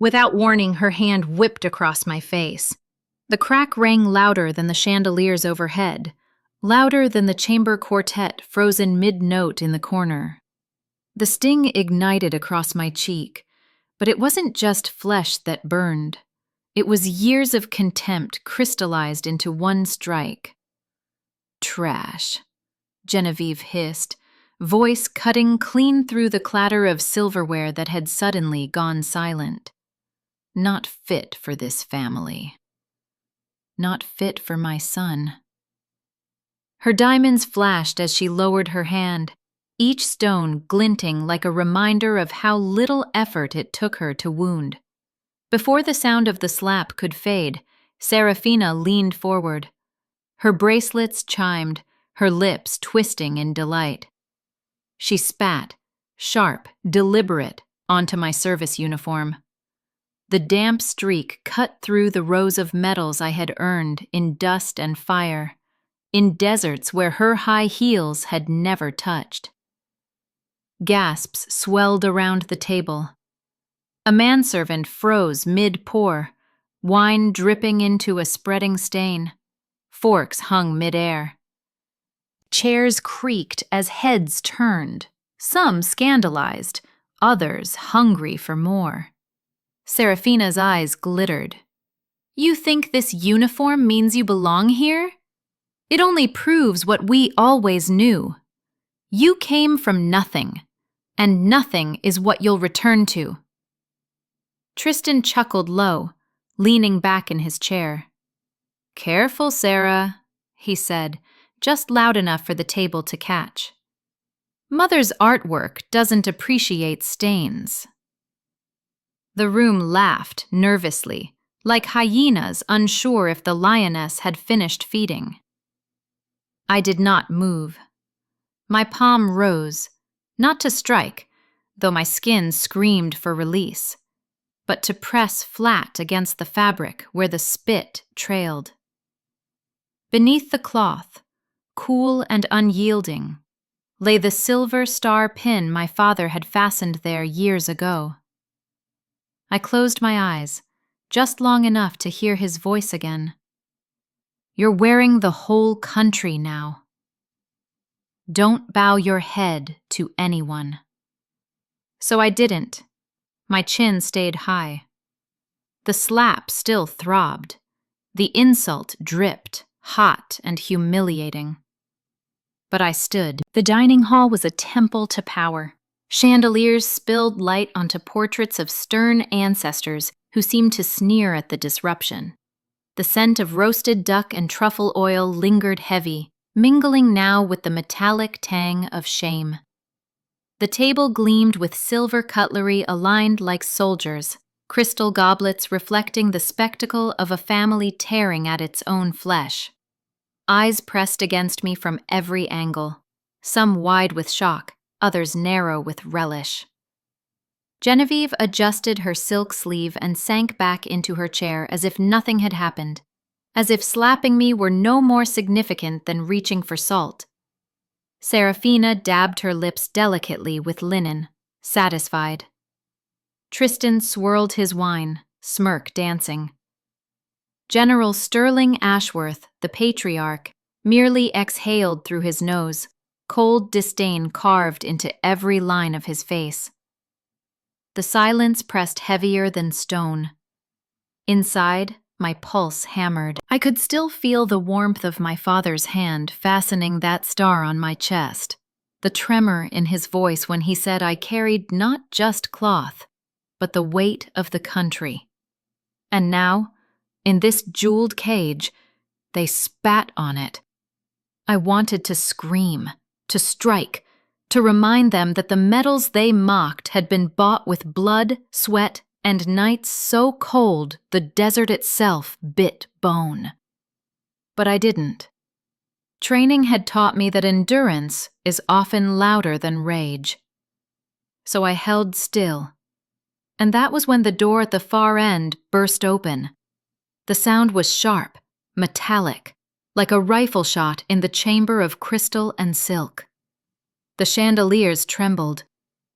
Without warning, her hand whipped across my face. The crack rang louder than the chandeliers overhead, louder than the chamber quartet frozen mid-note in the corner. The sting ignited across my cheek, but it wasn't just flesh that burned. It was years of contempt crystallized into one strike. "Trash," Genevieve hissed, voice cutting clean through the clatter of silverware that had suddenly gone silent. "Not fit for this family. Not fit for my son." Her diamonds flashed as she lowered her hand, each stone glinting like a reminder of how little effort it took her to wound. Before the sound of the slap could fade, Serafina leaned forward. Her bracelets chimed, her lips twisting in delight. She spat, sharp, deliberate, onto my service uniform. The damp streak cut through the rows of medals I had earned in dust and fire, in deserts where her high heels had never touched. Gasps swelled around the table. A manservant froze mid-pour, wine dripping into a spreading stain. Forks hung mid-air. Chairs creaked as heads turned, some scandalized, others hungry for more. Serafina's eyes glittered. "You think this uniform means you belong here? It only proves what we always knew. You came from nothing, and nothing is what you'll return to." Tristan chuckled low, leaning back in his chair. "Careful, Sarah," he said, just loud enough for the table to catch. "Mother's artwork doesn't appreciate stains." The room laughed nervously, like hyenas unsure if the lioness had finished feeding. I did not move. My palm rose, not to strike, though my skin screamed for release, but to press flat against the fabric where the spit trailed. Beneath the cloth, cool and unyielding, lay the silver star pin my father had fastened there years ago. I closed my eyes, just long enough to hear his voice again. "You're wearing the whole country now. Don't bow your head to anyone." So I didn't. My chin stayed high. The slap still throbbed. The insult dripped, hot and humiliating. But I stood. The dining hall was a temple to power. Chandeliers spilled light onto portraits of stern ancestors who seemed to sneer at the disruption. The scent of roasted duck and truffle oil lingered heavy, mingling now with the metallic tang of shame. The table gleamed with silver cutlery aligned like soldiers, crystal goblets reflecting the spectacle of a family tearing at its own flesh. Eyes pressed against me from every angle, some wide with shock, others narrow with relish. Genevieve adjusted her silk sleeve and sank back into her chair as if nothing had happened, as if slapping me were no more significant than reaching for salt. Serafina dabbed her lips delicately with linen, satisfied. Tristan swirled his wine, smirk dancing. General Sterling Ashworth, the patriarch, merely exhaled through his nose, cold disdain carved into every line of his face. The silence pressed heavier than stone. Inside, my pulse hammered. I could still feel the warmth of my father's hand fastening that star on my chest, the tremor in his voice when he said I carried not just cloth, but the weight of the country. And now, in this jeweled cage, they spat on it. I wanted to scream, to strike, to remind them that the medals they mocked had been bought with blood, sweat, and nights so cold the desert itself bit bone. But I didn't. Training had taught me that endurance is often louder than rage. So I held still. And that was when the door at the far end burst open. The sound was sharp, metallic, like a rifle shot in the chamber of crystal and silk. The chandeliers trembled.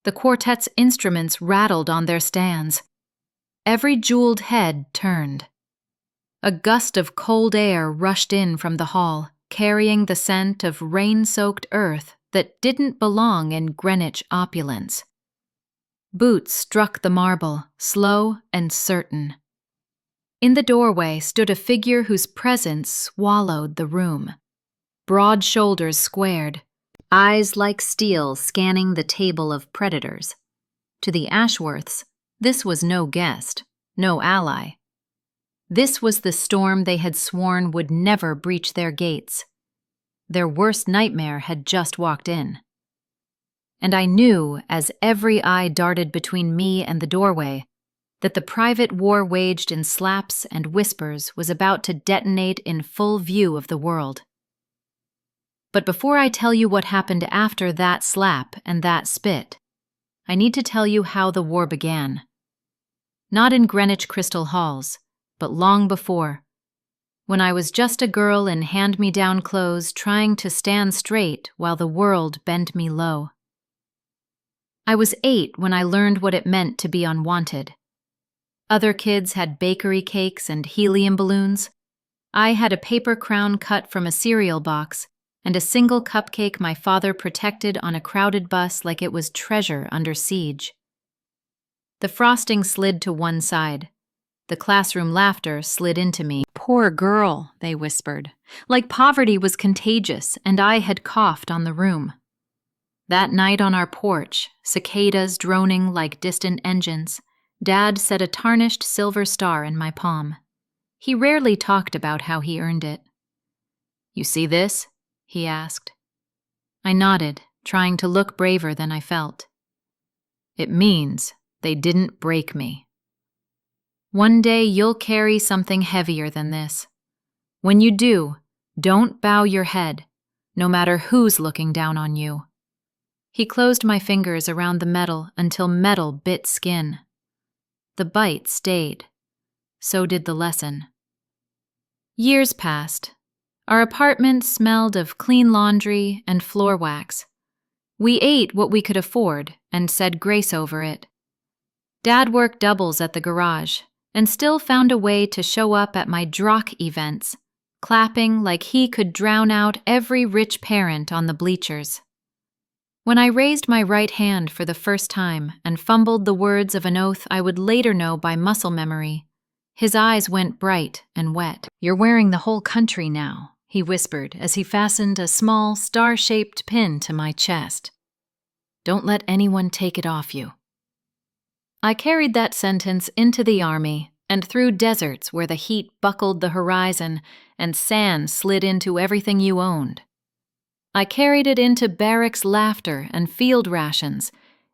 The quartet's instruments rattled on their stands. every jeweled head turned. A gust of cold air rushed in from the hall, carrying the scent of rain-soaked earth that didn't belong in Greenwich opulence. Boots struck the marble, slow and certain. In the doorway stood a figure whose presence swallowed the room. Broad shoulders squared, eyes like steel scanning the table of predators. To the Ashworths, this was no guest, no ally. This was the storm they had sworn would never breach their gates. Their worst nightmare had just walked in. And I knew, as every eye darted between me and the doorway, that the private war waged in slaps and whispers was about to detonate in full view of the world. But before I tell you what happened after that slap and that spit, I need to tell you how the war began. Not in Greenwich Crystal Halls, but long before, when I was just a girl in hand-me-down clothes trying to stand straight while the world bent me low. I was 8 when I learned what it meant to be unwanted. Other kids had bakery cakes and helium balloons. I had a paper crown cut from a cereal box and a single cupcake my father protected on a crowded bus like it was treasure under siege. The frosting slid to one side. The classroom laughter slid into me. "Poor girl," they whispered, like poverty was contagious and I had coughed on the room. That night on our porch, cicadas droning like distant engines, Dad set a tarnished silver star in my palm. He rarely talked about how he earned it. "You see this?" he asked. I nodded, trying to look braver than I felt. "It means they didn't break me. One day you'll carry something heavier than this. When you do, don't bow your head, no matter who's looking down on you." He closed my fingers around the metal until metal bit skin. The bite stayed. So did the lesson. Years passed. Our apartment smelled of clean laundry and floor wax. We ate what we could afford and said grace over it. Dad worked doubles at the garage and still found a way to show up at my drock events, clapping like he could drown out every rich parent on the bleachers. When I raised my right hand for the first time and fumbled the words of an oath I would later know by muscle memory, his eyes went bright and wet. "You're wearing the whole country now," he whispered as he fastened a small, star-shaped pin to my chest. "Don't let anyone take it off you." I carried that sentence into the army and through deserts where the heat buckled the horizon and sand slid into everything you owned. I carried it into barracks laughter and field rations,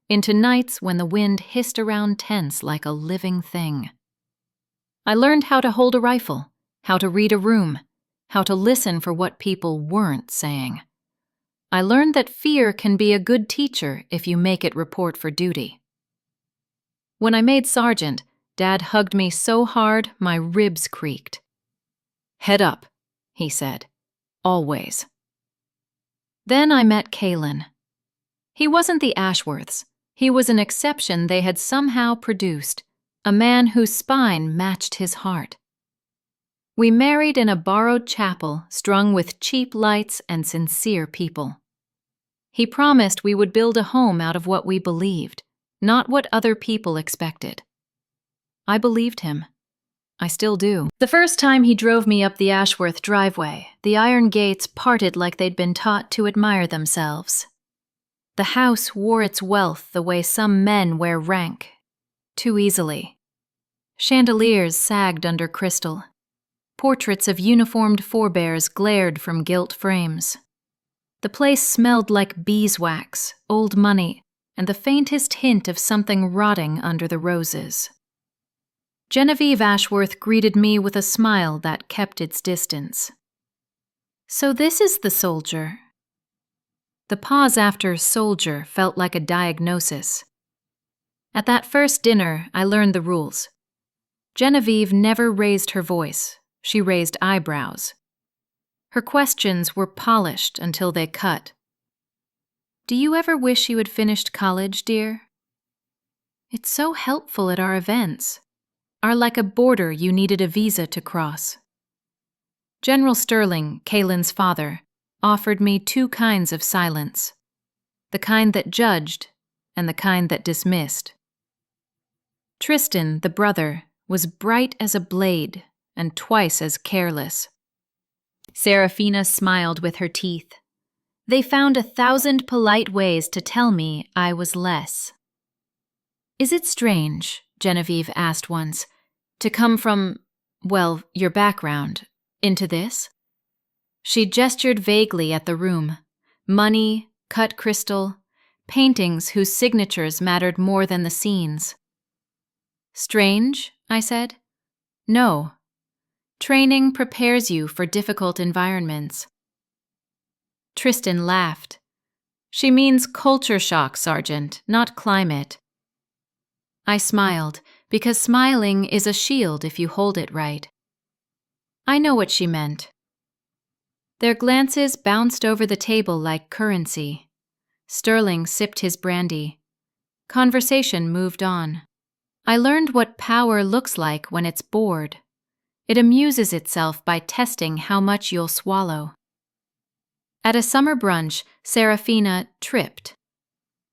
into nights when the wind hissed around tents like a living thing. I learned how to hold a rifle, how to read a room, how to listen for what people weren't saying. I learned that fear can be a good teacher if you make it report for duty. When I made sergeant, Dad hugged me so hard my ribs creaked. "Head up," he said. "Always." Then I met Kalen. He wasn't the Ashworths. He was an exception they had somehow produced, a man whose spine matched his heart. We married in a borrowed chapel strung with cheap lights and sincere people. He promised we would build a home out of what we believed, not what other people expected. I believed him. I still do. The first time he drove me up the Ashworth driveway, the iron gates parted like they'd been taught to admire themselves. The house wore its wealth the way some men wear rank, too easily. Chandeliers sagged under crystal. Portraits of uniformed forebears glared from gilt frames. The place smelled like beeswax, old money, and the faintest hint of something rotting under the roses. Genevieve Ashworth greeted me with a smile that kept its distance. "So this is the soldier." The pause after soldier felt like a diagnosis. At that first dinner, I learned the rules. Genevieve never raised her voice. She raised eyebrows. Her questions were polished until they cut. "Do you ever wish you had finished college, dear?" "It's so helpful at our events." are like a border you needed a visa to cross. General Sterling, Kaylin's father, offered me two kinds of silence, the kind that judged and the kind that dismissed. Tristan, the brother, was bright as a blade and twice as careless. Serafina smiled with her teeth. They found 1,000 polite ways to tell me I was less. Is it strange, Genevieve asked once, to come from, well, your background, into this? She gestured vaguely at the room. Money, cut crystal, paintings whose signatures mattered more than the scenes. Strange, I said. No. Training prepares you for difficult environments. Tristan laughed. She means culture shock, Sergeant, not climate. I smiled, because smiling is a shield if you hold it right. I know what she meant. Their glances bounced over the table like currency. Sterling sipped his brandy. Conversation moved on. I learned what power looks like when it's bored. It amuses itself by testing how much you'll swallow. At a summer brunch, Serafina tripped.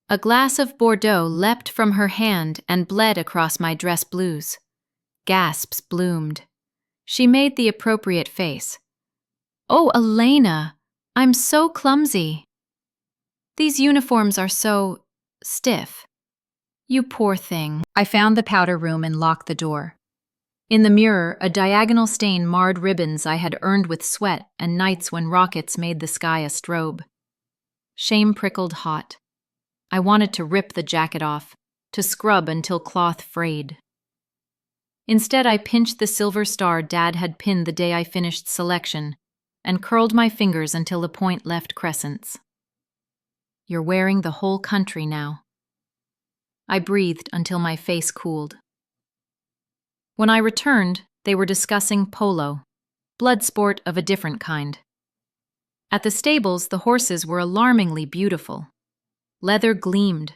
A glass of Bordeaux leapt from her hand and bled across my dress blues. Gasps bloomed. She made the appropriate face. Oh, Elena, I'm so clumsy. These uniforms are so stiff. You poor thing. I found the powder room and locked the door. In the mirror, a diagonal stain marred ribbons I had earned with sweat and nights when rockets made the sky a strobe. Shame prickled hot. I wanted to rip the jacket off, to scrub until cloth frayed. Instead, I pinched the silver star Dad had pinned the day I finished selection and curled my fingers until the point left crescents. You're wearing the whole country now. I breathed until my face cooled. When I returned, they were discussing polo, blood sport of a different kind. At the stables, the horses were alarmingly beautiful. Leather gleamed.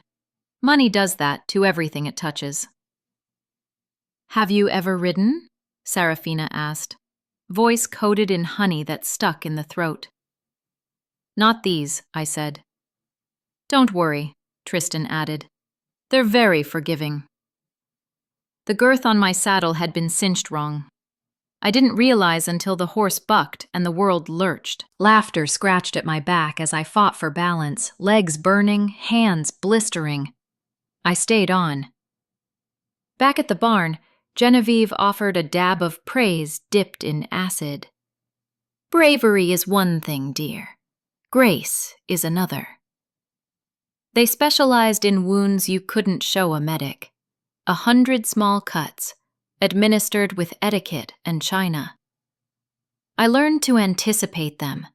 Money does that to everything it touches. Have you ever ridden? Serafina asked, voice coated in honey that stuck in the throat. Not these, I said. Don't worry, Tristan added. They're very forgiving. The girth on my saddle had been cinched wrong. I didn't realize until the horse bucked and the world lurched. Laughter scratched at my back as I fought for balance, legs burning, hands blistering. I stayed on. Back at the barn, Genevieve offered a dab of praise dipped in acid. Bravery is one thing, dear. Grace is another. They specialized in wounds you couldn't show a medic. 100 small cuts, administered with etiquette and china. I learned to anticipate them,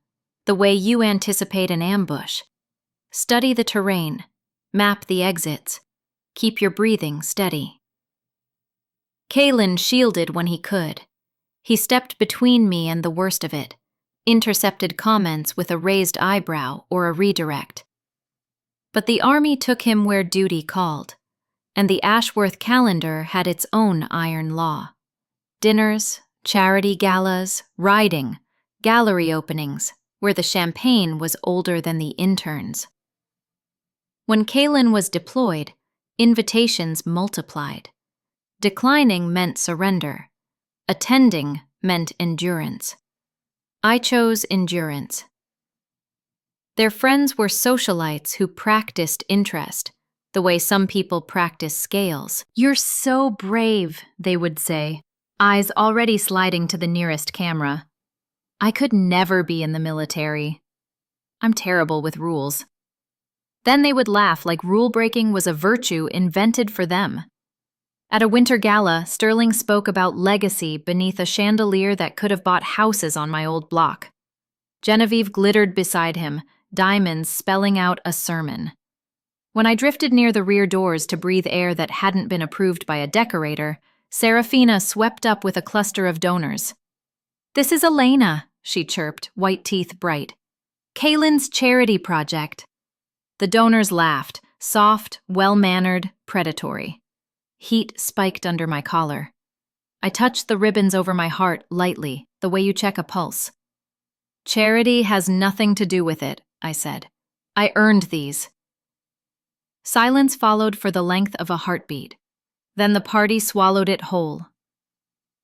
the way you anticipate an ambush. Study the terrain, map the exits, keep your breathing steady. Kaylin shielded when he could. He stepped between me and the worst of it, intercepted comments with a raised eyebrow or a redirect. But the army took him where duty called, and the Ashworth calendar had its own iron law. Dinners, charity galas, riding, gallery openings, where the champagne was older than the interns. When Kaylin was deployed, invitations multiplied. Declining meant surrender. Attending meant endurance. I chose endurance. Their friends were socialites who practiced interest, the way some people practice scales. You're so brave, they would say, eyes already sliding to the nearest camera. I could never be in the military. I'm terrible with rules. Then they would laugh like rule-breaking was a virtue invented for them. At a winter gala, Sterling spoke about legacy beneath a chandelier that could have bought houses on my old block. Genevieve glittered beside him, diamonds spelling out a sermon. When I drifted near the rear doors to breathe air that hadn't been approved by a decorator, Serafina swept up with a cluster of donors. This is Elena, she chirped, white teeth bright. Kaylin's charity project. The donors laughed, soft, well-mannered, predatory. Heat spiked under my collar. I touched the ribbons over my heart lightly, the way you check a pulse. Charity has nothing to do with it, I said. I earned these. Silence followed for the length of a heartbeat. Then the party swallowed it whole.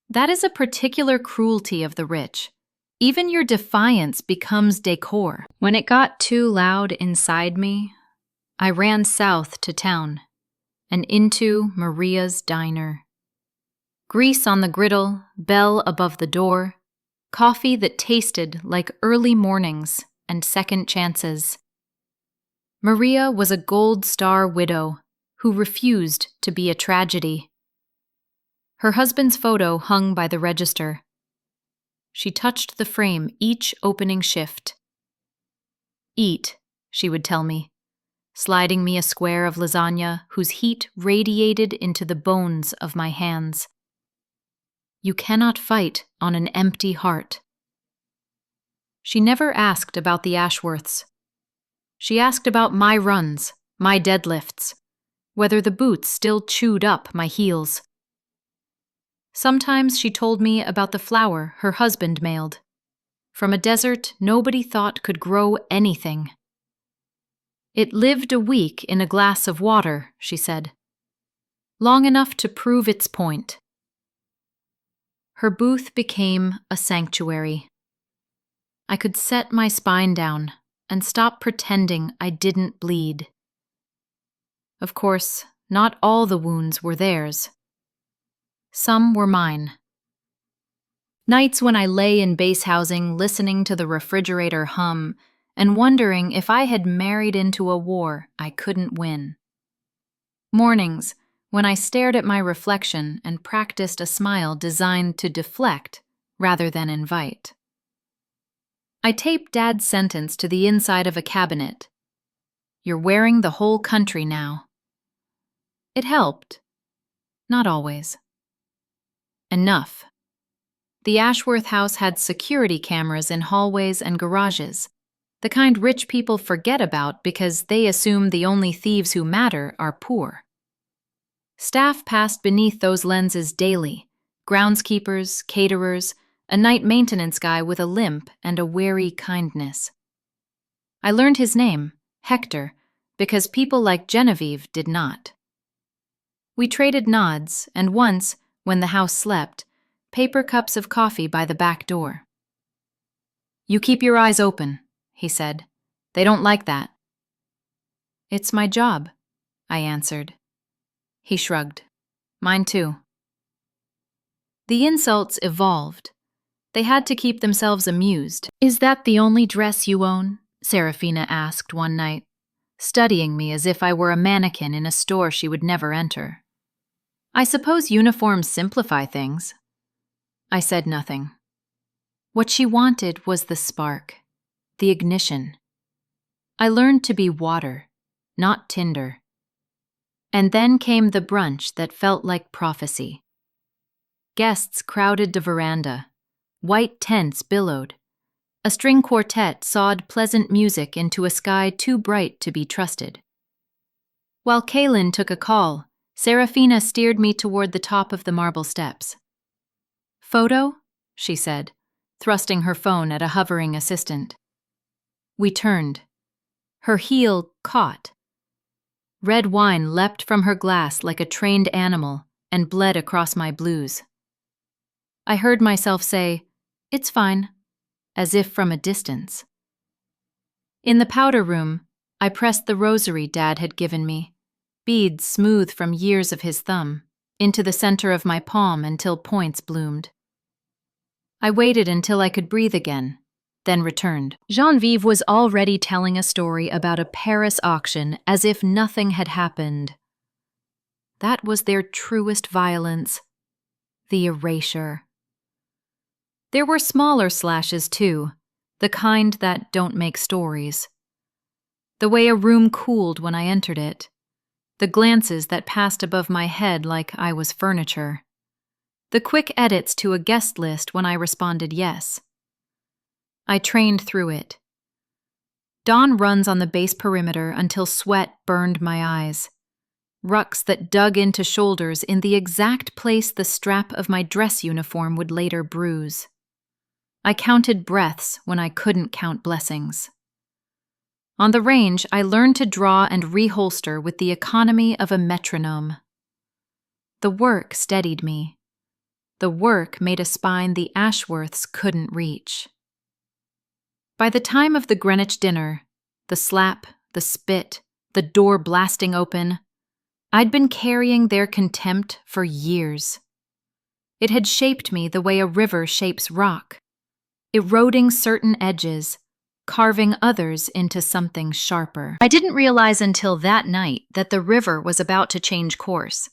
That is a particular cruelty of the rich. Even your defiance becomes decor. When it got too loud inside me, I ran south to town and into Maria's diner. Grease on the griddle, bell above the door, coffee that tasted like early mornings and second chances. Maria was a gold star widow who refused to be a tragedy. Her husband's photo hung by the register. She touched the frame each opening shift. Eat, she would tell me, sliding me a square of lasagna whose heat radiated into the bones of my hands. You cannot fight on an empty heart. She never asked about the Ashworths. She asked about my runs, my deadlifts, whether the boots still chewed up my heels. Sometimes she told me about the flour her husband mailed, from a desert nobody thought could grow anything. It lived a week in a glass of water, she said, long enough to prove its point. Her booth became a sanctuary. I could set my spine down and stop pretending I didn't bleed. Of course, not all the wounds were theirs. Some were mine. Nights when I lay in base housing listening to the refrigerator hum and wondering if I had married into a war I couldn't win. Mornings when I stared at my reflection and practiced a smile designed to deflect rather than invite. I taped Dad's sentence to the inside of a cabinet. You're wearing the whole country now. It helped. Not always. Enough. The Ashworth house had security cameras in hallways and garages, the kind rich people forget about because they assume the only thieves who matter are poor. Staff passed beneath those lenses daily, groundskeepers, caterers, a night maintenance guy with a limp and a wary kindness. I learned his name, Hector, because people like Genevieve did not. We traded nods, and once, when the house slept, paper cups of coffee by the back door. You keep your eyes open, he said. They don't like that. It's my job, I answered. He shrugged. Mine too. The insults evolved. They had to keep themselves amused. Is that the only dress you own? Serafina asked one night, studying me as if I were a mannequin in a store she would never enter. I suppose uniforms simplify things. I said nothing. What she wanted was the spark, the ignition. I learned to be water, not tinder. And then came the brunch that felt like prophecy. Guests crowded the veranda. White tents billowed. A string quartet sawed pleasant music into a sky too bright to be trusted. While Kaylin took a call, Serafina steered me toward the top of the marble steps. Photo? She said, thrusting her phone at a hovering assistant. We turned. Her heel caught. Red wine leapt from her glass like a trained animal and bled across my blues. I heard myself say, "It's fine," as if from a distance. In the powder room, I pressed the rosary Dad had given me, beads smooth from years of his thumb, into the center of my palm until points bloomed. I waited until I could breathe again, then returned. Genevieve was already telling a story about a Paris auction as if nothing had happened. That was their truest violence, the erasure. There were smaller slashes, too, the kind that don't make stories. The way a room cooled when I entered it, the glances that passed above my head like I was furniture, the quick edits to a guest list when I responded yes. I trained through it. Dawn runs on the base perimeter until sweat burned my eyes. rucks that dug into shoulders in the exact place the strap of my dress uniform would later bruise. I counted breaths when I couldn't count blessings. On the range, I learned to draw and reholster with the economy of a metronome. The work steadied me. The work made a spine the Ashworths couldn't reach. By the time of the Greenwich dinner, the slap, the spit, the door blasting open, I'd been carrying their contempt for years. It had shaped me the way a river shapes rock, eroding certain edges, carving others into something sharper. I didn't realize until that night that the river was about to change course,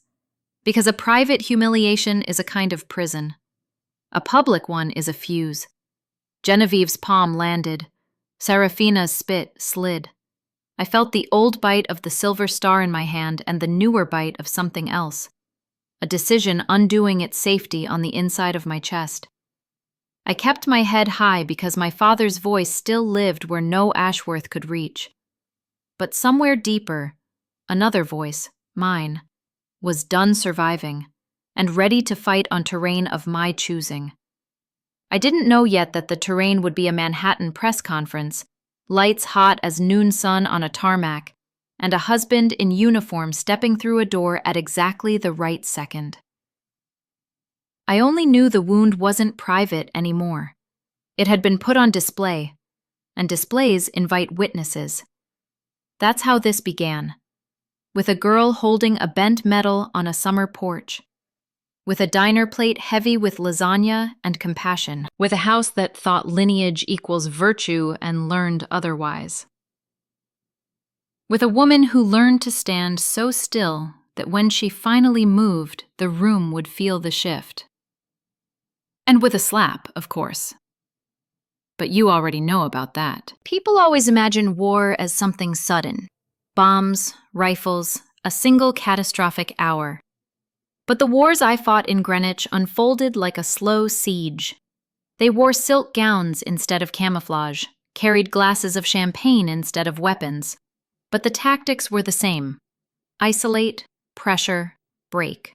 because a private humiliation is a kind of prison. A public one is a fuse. Genevieve's palm landed. Serafina's spit slid. I felt the old bite of the silver star in my hand and the newer bite of something else, a decision undoing its safety on the inside of my chest. I kept my head high because my father's voice still lived where no Ashworth could reach. But somewhere deeper, another voice, mine, was done surviving and ready to fight on terrain of my choosing. I didn't know yet that the terrain would be a Manhattan press conference, lights hot as noon sun on a tarmac, and a husband in uniform stepping through a door at exactly the right second. I only knew the wound wasn't private anymore. It had been put on display, and displays invite witnesses. That's how this began, with a girl holding a bent medal on a summer porch, with a diner plate heavy with lasagna and compassion, with a house that thought lineage equals virtue and learned otherwise. With a woman who learned to stand so still that when she finally moved, the room would feel the shift. And with a slap, of course. But you already know about that. People always imagine war as something sudden. Bombs, rifles, a single catastrophic hour. But the wars I fought in Greenwich unfolded like a slow siege. They wore silk gowns instead of camouflage, carried glasses of champagne instead of weapons. But the tactics were the same. Isolate, pressure, break.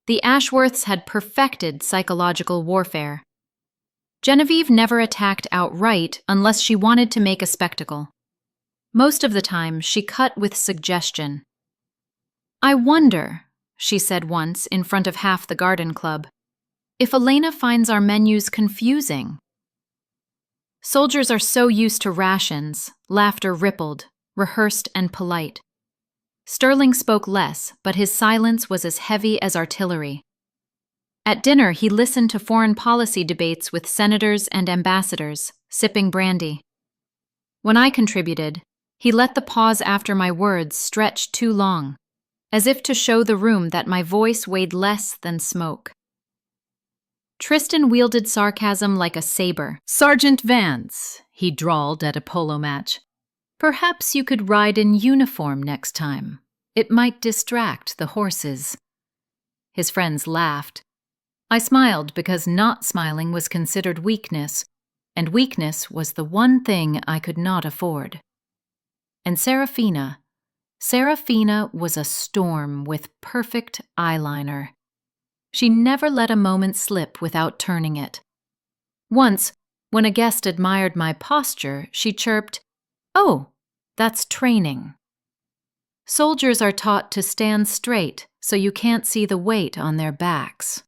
The Ashworths had perfected psychological warfare. Genevieve never attacked outright unless she wanted to make a spectacle. Most of the time, she cut with suggestion. "I wonder," she said once in front of half the garden club, "if Elena finds our menus confusing." Soldiers are so used to rations, laughter rippled, rehearsed and polite. Sterling spoke less, but his silence was as heavy as artillery. At dinner, he listened to foreign policy debates with senators and ambassadors, sipping brandy. When I contributed, he let the pause after my words stretch too long, as if to show the room that my voice weighed less than smoke. Tristan wielded sarcasm like a saber. "Sergeant Vance," he drawled at a polo match, "perhaps you could ride in uniform next time. It might distract the horses." His friends laughed. I smiled because not smiling was considered weakness, and weakness was the one thing I could not afford. And Serafina was a storm with perfect eyeliner. She never let a moment slip without turning it. Once, when a guest admired my posture, she chirped, "Oh, that's training." Soldiers are taught to stand straight so you can't see the weight on their backs.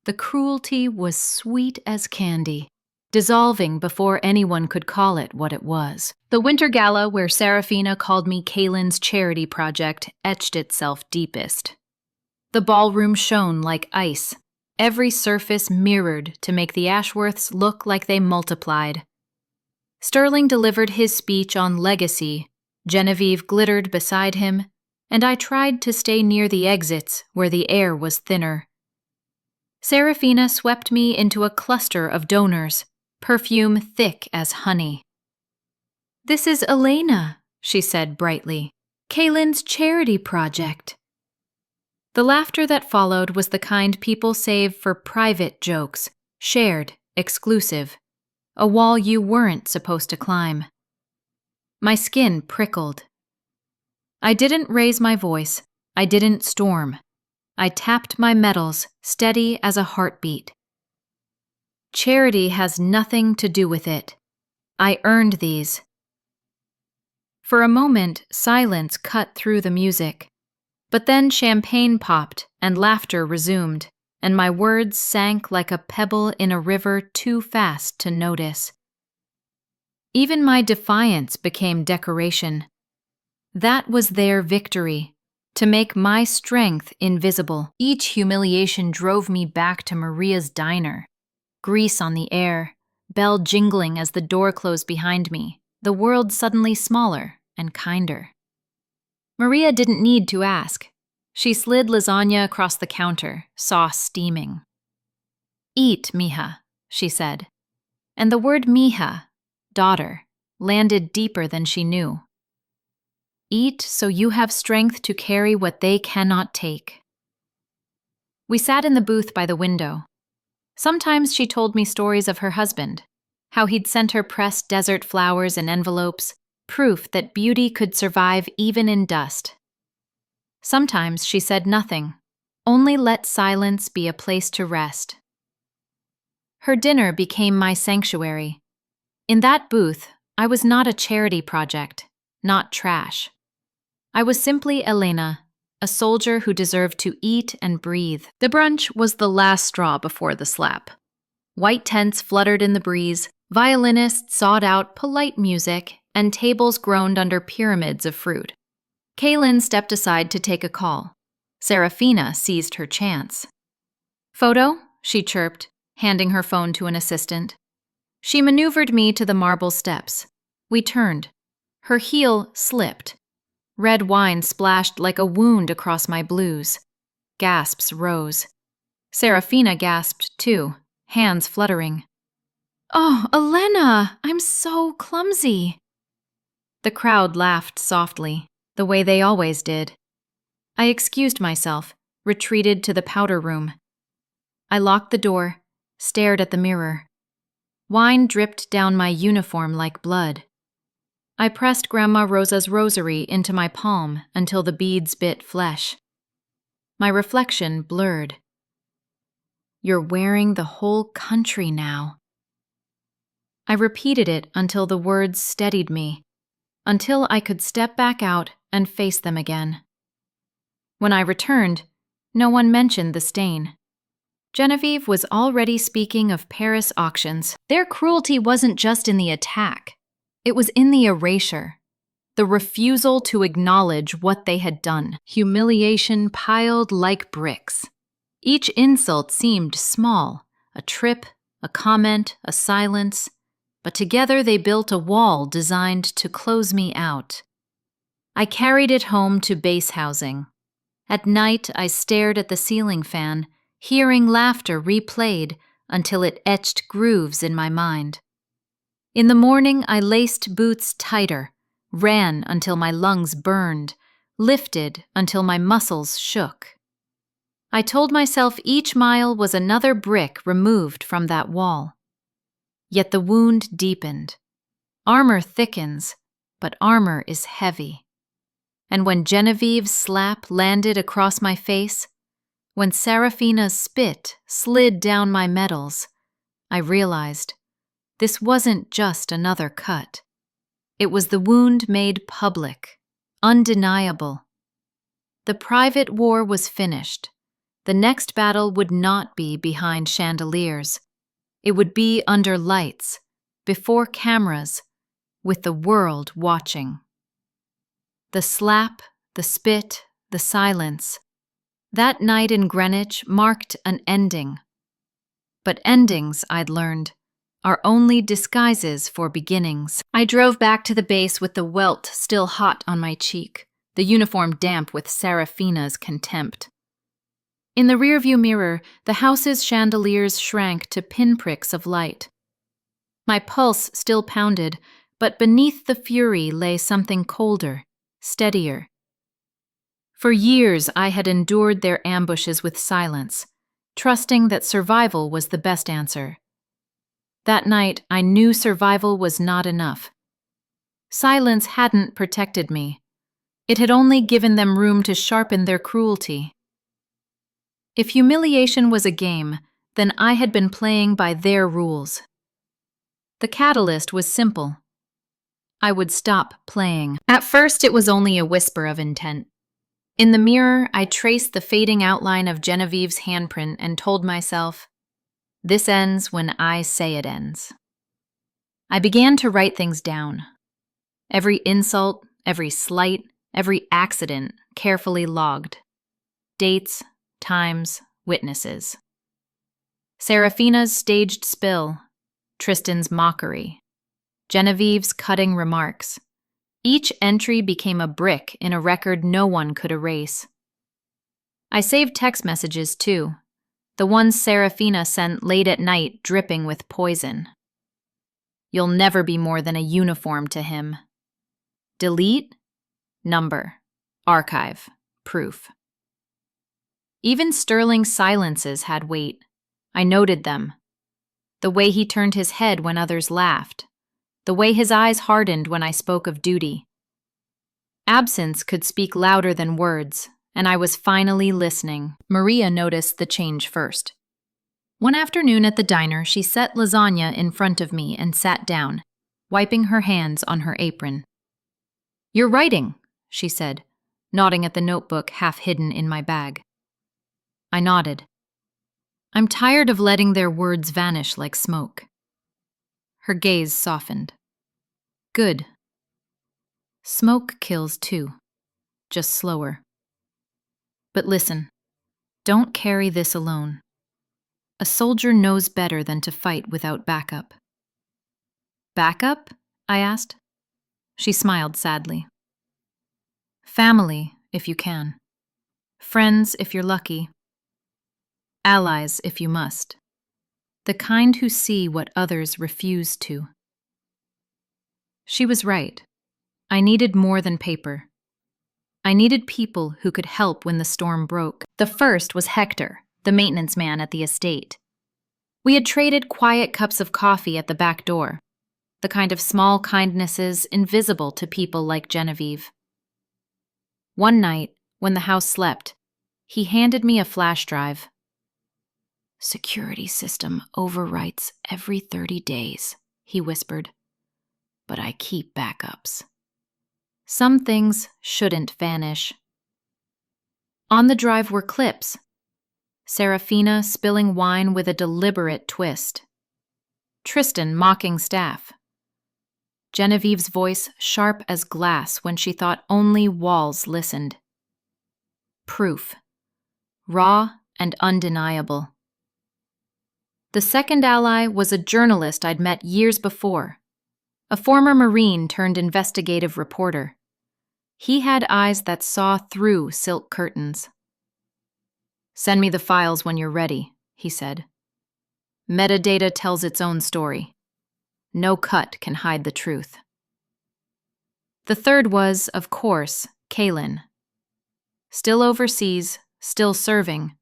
The cruelty was sweet as candy, dissolving before anyone could call it what it was. The winter gala where Serafina called me Kaylin's charity project etched itself deepest. The ballroom shone like ice, every surface mirrored to make the Ashworths look like they multiplied. Sterling delivered his speech on legacy, Genevieve glittered beside him, and I tried to stay near the exits where the air was thinner. Serafina swept me into a cluster of donors, perfume thick as honey. "This is Elena," she said brightly, "Kaylin's charity project." The laughter that followed was the kind people save for private jokes, shared, exclusive, a wall you weren't supposed to climb. My skin prickled. I didn't raise my voice. I didn't storm. I tapped my medals, steady as a heartbeat. Charity has nothing to do with it. I earned these. For a moment, silence cut through the music. But then champagne popped and laughter resumed, and my words sank like a pebble in a river too fast to notice. Even my defiance became decoration. That was their victory, to make my strength invisible. Each humiliation drove me back to Maria's diner. Grease on the air, bell jingling as the door closed behind me, the world suddenly smaller and kinder. Maria didn't need to ask. She slid lasagna across the counter, sauce steaming. "Eat, mija," she said. And the word mija, daughter, landed deeper than she knew. Eat so you have strength to carry what they cannot take. We sat in the booth by the window. Sometimes she told me stories of her husband, how he'd sent her pressed desert flowers in envelopes, proof that beauty could survive even in dust. Sometimes she said nothing, only let silence be a place to rest. Her dinner became my sanctuary. In that booth, I was not a charity project, not trash. I was simply Elena, a soldier who deserved to eat and breathe. The brunch was the last straw before the slap. White tents fluttered in the breeze, violinists sawed out polite music, and tables groaned under pyramids of fruit. Kaylin stepped aside to take a call. Serafina seized her chance. "Photo?" she chirped, handing her phone to an assistant. She maneuvered me to the marble steps. We turned. Her heel slipped. Red wine splashed like a wound across my blues. Gasps rose. Serafina gasped too, hands fluttering. "Oh, Elena, I'm so clumsy." The crowd laughed softly, the way they always did. I excused myself, retreated to the powder room. I locked the door, stared at the mirror. Wine dripped down my uniform like blood. I pressed Grandma Rosa's rosary into my palm until the beads bit flesh. My reflection blurred. "You're wearing the whole country now." I repeated it until the words steadied me, until I could step back out and face them again. When I returned, no one mentioned the stain. Genevieve was already speaking of Paris auctions. Their cruelty wasn't just in the attack. It was in the erasure, the refusal to acknowledge what they had done. Humiliation piled like bricks. Each insult seemed small, a trip, a comment, a silence, but together they built a wall designed to close me out. I carried it home to base housing. At night, I stared at the ceiling fan, hearing laughter replayed until it etched grooves in my mind. In the morning, I laced boots tighter, ran until my lungs burned, lifted until my muscles shook. I told myself each mile was another brick removed from that wall. Yet the wound deepened. Armor thickens, but armor is heavy. And when Genevieve's slap landed across my face, when Serafina's spit slid down my medals, I realized this wasn't just another cut. It was the wound made public, undeniable. The private war was finished. The next battle would not be behind chandeliers. It would be under lights, before cameras, with the world watching. The slap, the spit, the silence. That night in Greenwich marked an ending. But endings, I'd learned, are only disguises for beginnings. I drove back to the base with the welt still hot on my cheek, the uniform damp with Serafina's contempt. In the rearview mirror, the house's chandeliers shrank to pinpricks of light. My pulse still pounded, but beneath the fury lay something colder, steadier. For years, I had endured their ambushes with silence, trusting that survival was the best answer. That night, I knew survival was not enough. Silence hadn't protected me. It had only given them room to sharpen their cruelty. If humiliation was a game, then I had been playing by their rules. The catalyst was simple. I would stop playing. At first, it was only a whisper of intent. In the mirror, I traced the fading outline of Genevieve's handprint and told myself, this ends when I say it ends. I began to write things down. Every insult, every slight, every accident carefully logged. Dates, times, witnesses. Serafina's staged spill, Tristan's mockery, Genevieve's cutting remarks. Each entry became a brick in a record no one could erase. I saved text messages too, the ones Serafina sent late at night dripping with poison. You'll never be more than a uniform to him. Delete, number, archive, proof. Even Sterling's silences had weight. I noted them. The way he turned his head when others laughed. The way his eyes hardened when I spoke of duty. Absence could speak louder than words, and I was finally listening. Maria noticed the change first. One afternoon at the diner, she set lasagna in front of me and sat down, wiping her hands on her apron. "You're writing," she said, nodding at the notebook half hidden in my bag. I nodded. I'm tired of letting their words vanish like smoke. Her gaze softened. Good. Smoke kills too, just slower. But listen, don't carry this alone. A soldier knows better than to fight without backup. Backup? I asked. She smiled sadly. Family, if you can. Friends, if you're lucky. Allies, if you must. The kind who see what others refuse to. She was right. I needed more than paper. I needed people who could help when the storm broke. The first was Hector, the maintenance man at the estate. We had traded quiet cups of coffee at the back door, the kind of small kindnesses invisible to people like Genevieve. One night, when the house slept, he handed me a flash drive. Security system overwrites every 30 days, he whispered. But I keep backups. Some things shouldn't vanish. On the drive were clips. Serafina spilling wine with a deliberate twist. Tristan mocking staff. Genevieve's voice sharp as glass when she thought only walls listened. Proof. Raw and undeniable. The second ally was a journalist I'd met years before, a former Marine turned investigative reporter. He had eyes that saw through silk curtains. Send me the files when you're ready, he said. Metadata tells its own story. No cut can hide the truth. The third was, of course, Kaelin. Still overseas, still serving,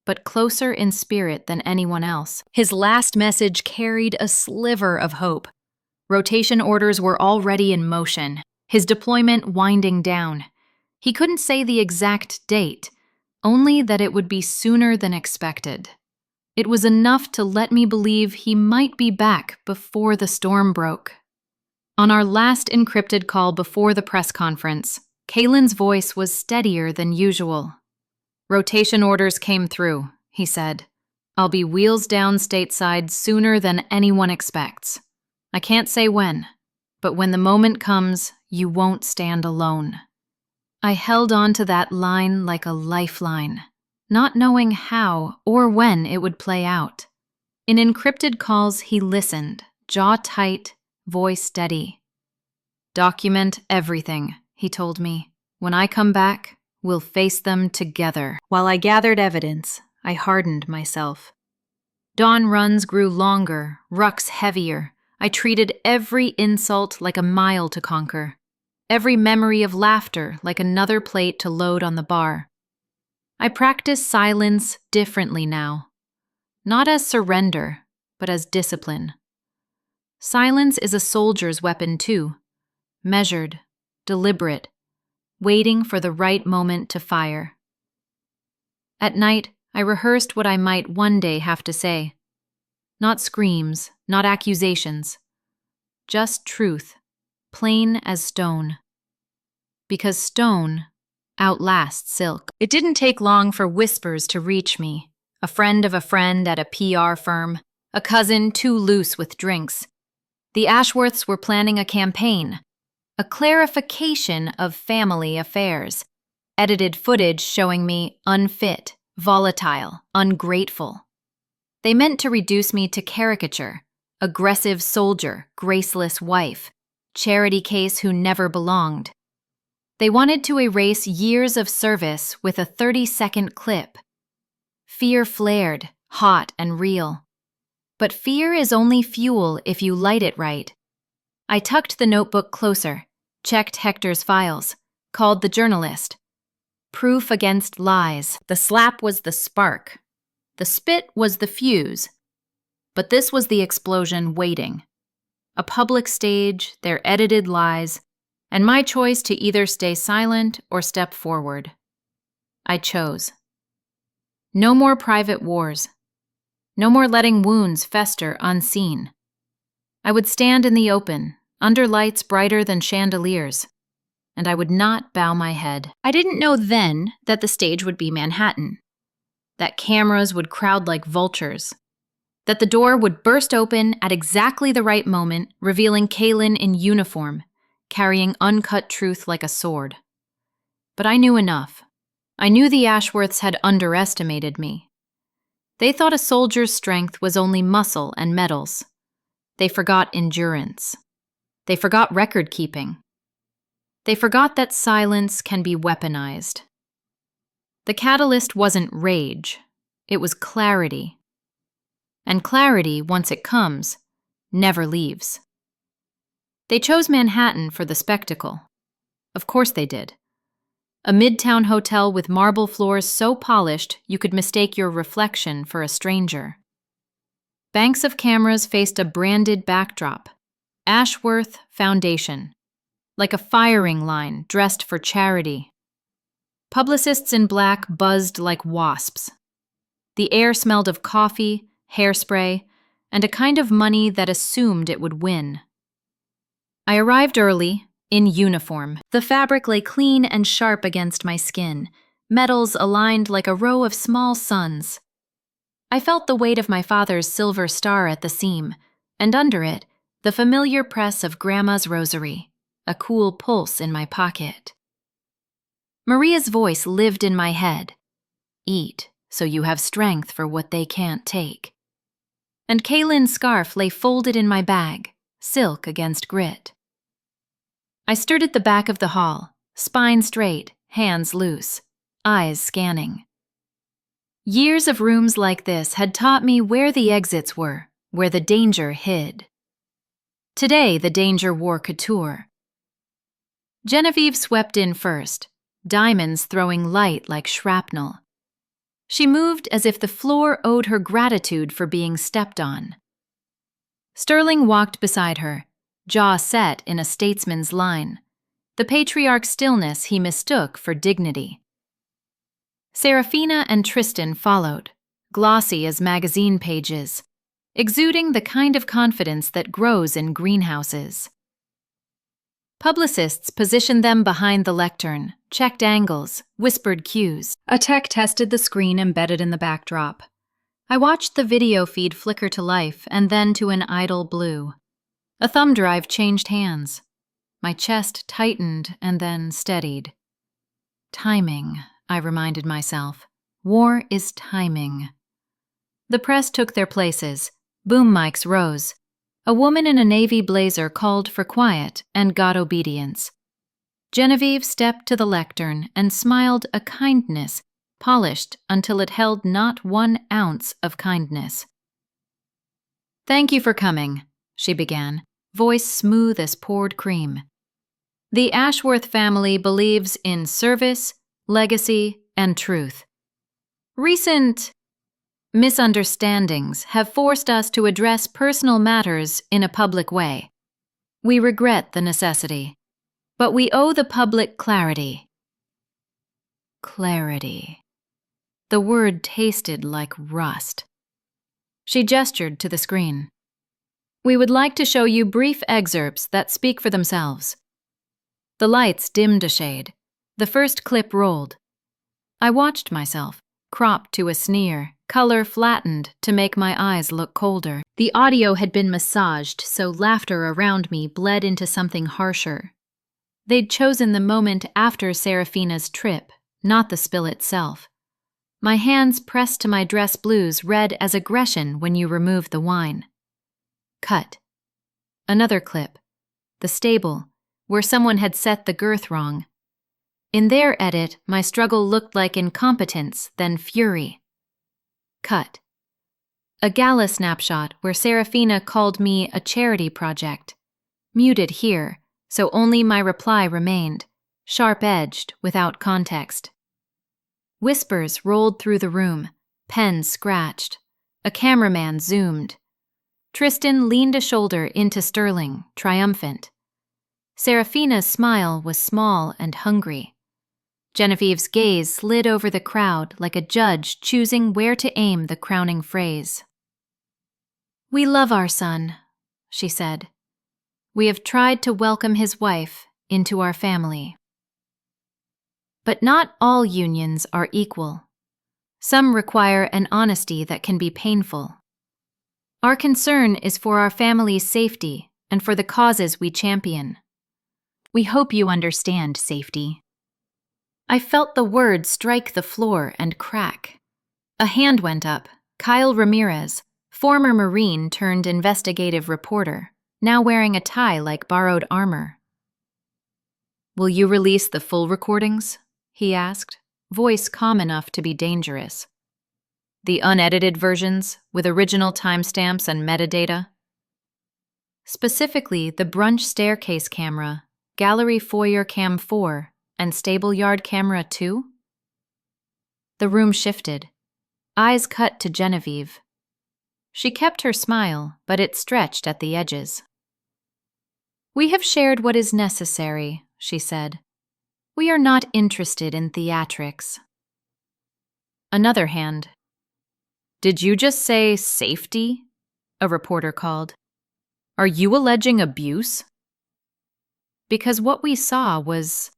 but closer in spirit than anyone else. His last message carried a sliver of hope. Rotation orders were already in motion, his deployment winding down. He couldn't say the exact date, only that it would be sooner than expected. It was enough to let me believe he might be back before the storm broke. On our last encrypted call before the press conference, Kaelin's voice was steadier than usual. Rotation orders came through, he said. I'll be wheels down stateside sooner than anyone expects. I can't say when, but when the moment comes, you won't stand alone. I held on to that line like a lifeline, not knowing how or when it would play out. In encrypted calls, he listened, jaw tight, voice steady. Document everything, he told me. When I come back, we'll face them together. While I gathered evidence, I hardened myself. Dawn runs grew longer, rucks heavier. I treated every insult like a mile to conquer. Every memory of laughter like another plate to load on the bar. I practice silence differently now. Not as surrender, but as discipline. Silence is a soldier's weapon too. Measured, deliberate, waiting for the right moment to fire. At night, I rehearsed what I might one day have to say. Not screams, not accusations. Just truth, plain as stone. Because stone outlasts silk. It didn't take long for whispers to reach me. A friend of a friend at a PR firm, a cousin too loose with drinks. The Ashworths were planning a campaign, a clarification of family affairs. Edited footage showing me unfit, volatile, ungrateful. They meant to reduce me to caricature, aggressive soldier, graceless wife, charity case who never belonged. They wanted to erase years of service with a 30-second clip. Fear flared, hot and real. But fear is only fuel if you light it right. I tucked the notebook closer, checked Hector's files, called the journalist. Proof against lies. The slap was the spark. The spit was the fuse. But this was the explosion waiting. A public stage, their edited lies, and my choice to either stay silent or step forward. I chose. No more private wars. No more letting wounds fester unseen. I would stand in the open, under lights brighter than chandeliers, and I would not bow my head. I didn't know then that the stage would be Manhattan, that cameras would crowd like vultures, that the door would burst open at exactly the right moment, revealing Kaylin in uniform, carrying uncut truth like a sword. But I knew enough. I knew the Ashworths had underestimated me. They thought a soldier's strength was only muscle and medals. They forgot endurance. They forgot record-keeping. They forgot that silence can be weaponized. The catalyst wasn't rage. It was clarity. And clarity, once it comes, never leaves. They chose Manhattan for the spectacle. Of course they did. A midtown hotel with marble floors so polished you could mistake your reflection for a stranger. Banks of cameras faced a branded backdrop, Ashworth Foundation, like a firing line dressed for charity. Publicists in black buzzed like wasps. The air smelled of coffee, hairspray, and a kind of money that assumed it would win. I arrived early, in uniform. The fabric lay clean and sharp against my skin, metals aligned like a row of small suns. I felt the weight of my father's silver star at the seam, and under it, the familiar press of Grandma's rosary, a cool pulse in my pocket. Maria's voice lived in my head. Eat, so you have strength for what they can't take. And Kaylin's scarf lay folded in my bag, silk against grit. I stood at the back of the hall, spine straight, hands loose, eyes scanning. Years of rooms like this had taught me where the exits were, where the danger hid. Today, the danger wore couture. Genevieve swept in first, diamonds throwing light like shrapnel. She moved as if the floor owed her gratitude for being stepped on. Sterling walked beside her, jaw set in a statesman's line, the patriarch's stillness he mistook for dignity. Serafina and Tristan followed, glossy as magazine pages, exuding the kind of confidence that grows in greenhouses. Publicists positioned them behind the lectern, checked angles, whispered cues. A tech tested the screen embedded in the backdrop. I watched the video feed flicker to life and then to an idle blue. A thumb drive changed hands. My chest tightened and then steadied. Timing, I reminded myself. War is timing. The press took their places. Boom mics rose. A woman in a navy blazer called for quiet and got obedience. Genevieve stepped to the lectern and smiled a kindness, polished until it held not 1 ounce of kindness. "Thank you for coming," she began, voice smooth as poured cream. "The Ashworth family believes in service, legacy, and truth. Recent misunderstandings have forced us to address personal matters in a public way. We regret the necessity, but we owe the public clarity. Clarity. The word tasted like rust. She gestured to the screen. We would like to show you brief excerpts that speak for themselves. The lights dimmed a shade. The first clip rolled. I watched myself, cropped to a sneer, color flattened to make my eyes look colder. The audio had been massaged so laughter around me bled into something harsher. They'd chosen the moment after Serafina's trip, not the spill itself. My hands pressed to my dress blues read as aggression when you remove the wine. Cut. Another clip. The stable, where someone had set the girth wrong. In their edit, my struggle looked like incompetence, then fury. Cut. A gala snapshot where Serafina called me a charity project. Muted here, so only my reply remained, sharp-edged, without context. Whispers rolled through the room, pens scratched. A cameraman zoomed. Tristan leaned a shoulder into Sterling, triumphant. Serafina's smile was small and hungry. Genevieve's gaze slid over the crowd like a judge choosing where to aim the crowning phrase. We love our son, she said. We have tried to welcome his wife into our family. But not all unions are equal. Some require an honesty that can be painful. Our concern is for our family's safety and for the causes we champion. We hope you understand safety. I felt the word strike the floor and crack. A hand went up. Kyle Ramirez, former Marine turned investigative reporter, now wearing a tie like borrowed armor. Will you release the full recordings? He asked, voice calm enough to be dangerous. The unedited versions, with original timestamps and metadata? Specifically, the brunch staircase camera, gallery foyer cam 4, and stable yard camera 2? The room shifted. Eyes cut to Genevieve. She kept her smile, but it stretched at the edges. We have shared what is necessary, she said. We are not interested in theatrics. Another hand. Did you just say safety? A reporter called. Are you alleging abuse? Because what we saw was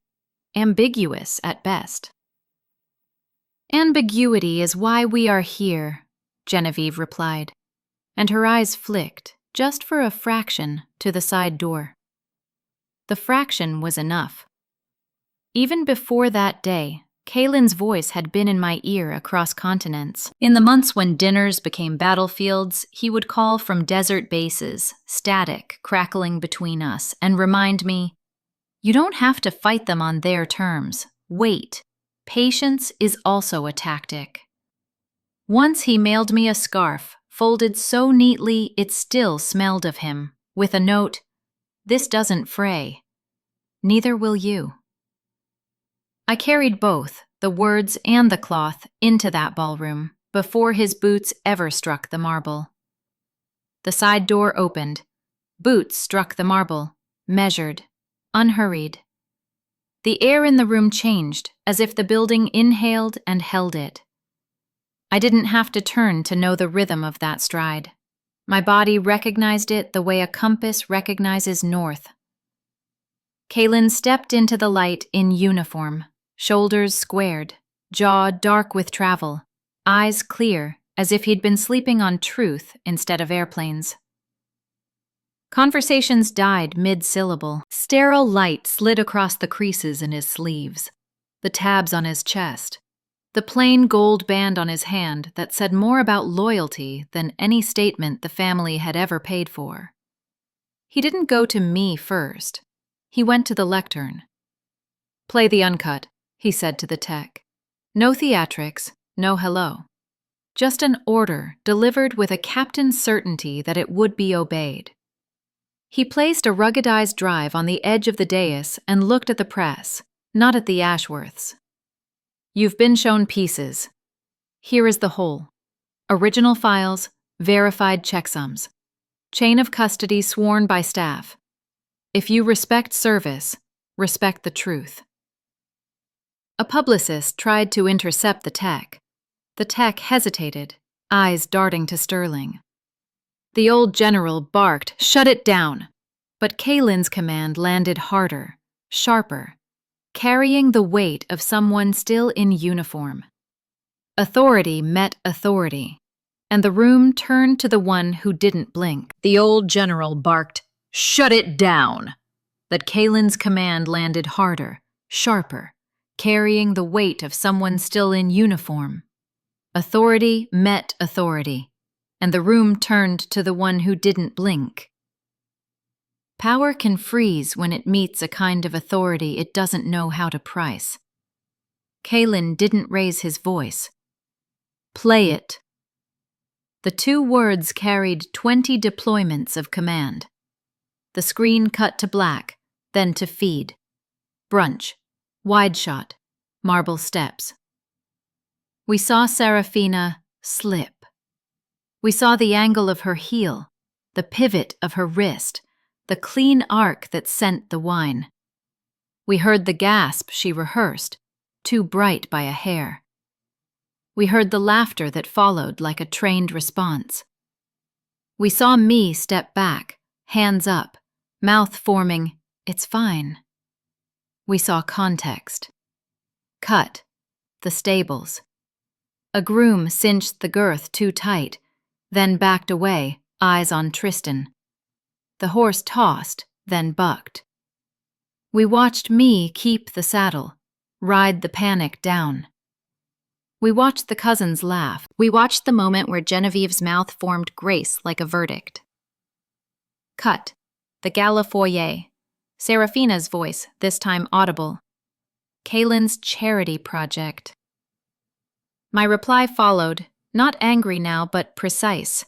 ambiguous at best. Ambiguity is why we are here, Genevieve replied, and her eyes flicked, just for a fraction, to the side door. The fraction was enough. Even before that day, Kaylin's voice had been in my ear across continents. In the months when dinners became battlefields, he would call from desert bases, static crackling between us, and remind me, you don't have to fight them on their terms. Wait. Patience is also a tactic. Once he mailed me a scarf, folded so neatly it still smelled of him, with a note, "This doesn't fray. Neither will you." I carried both, the words and the cloth, into that ballroom, before his boots ever struck the marble. The side door opened. Boots struck the marble, measured, unhurried. The air in the room changed, as if the building inhaled and held it. I didn't have to turn to know the rhythm of that stride. My body recognized it the way a compass recognizes north. Kaylin stepped into the light in uniform, shoulders squared, jaw dark with travel, eyes clear, as if he'd been sleeping on truth instead of airplanes. Conversations died mid-syllable. Sterile light slid across the creases in his sleeves, the tabs on his chest, the plain gold band on his hand that said more about loyalty than any statement the family had ever paid for. He didn't go to me first. He went to the lectern. "Play the uncut," he said to the tech. "No theatrics, no hello. Just an order delivered with a captain's certainty that it would be obeyed." He placed a ruggedized drive on the edge of the dais and looked at the press, not at the Ashworths. "You've been shown pieces. Here is the whole. Original files, verified checksums. Chain of custody sworn by staff. If you respect service, respect the truth." A publicist tried to intercept the tech. The tech hesitated, eyes darting to Sterling. The old general barked, "Shut it down!" But Kaylin's command landed harder, sharper, carrying the weight of someone still in uniform. Authority met authority, and the room turned to the one who didn't blink. The old general barked, "Shut it down!" But Kaylin's command landed harder, sharper, carrying the weight of someone still in uniform. Authority met authority, and the room turned to the one who didn't blink. Power can freeze when it meets a kind of authority it doesn't know how to price. Kaylin didn't raise his voice. "Play it." The two words carried 20 deployments of command. The screen cut to black, then to feed. Brunch, wide shot, marble steps. We saw Serafina slip. We saw the angle of her heel, the pivot of her wrist, the clean arc that sent the wine. We heard the gasp she rehearsed, too bright by a hair. We heard the laughter that followed like a trained response. We saw me step back, hands up, mouth forming, "It's fine." We saw context. Cut, the stables. A groom cinched the girth too tight, then backed away, eyes on Tristan. The horse tossed, then bucked. We watched me keep the saddle, ride the panic down. We watched the cousins laugh. We watched the moment where Genevieve's mouth formed grace like a verdict. Cut, the gala foyer. Serafina's voice, this time audible. Kaylin's charity project. My reply followed, not angry now, but precise.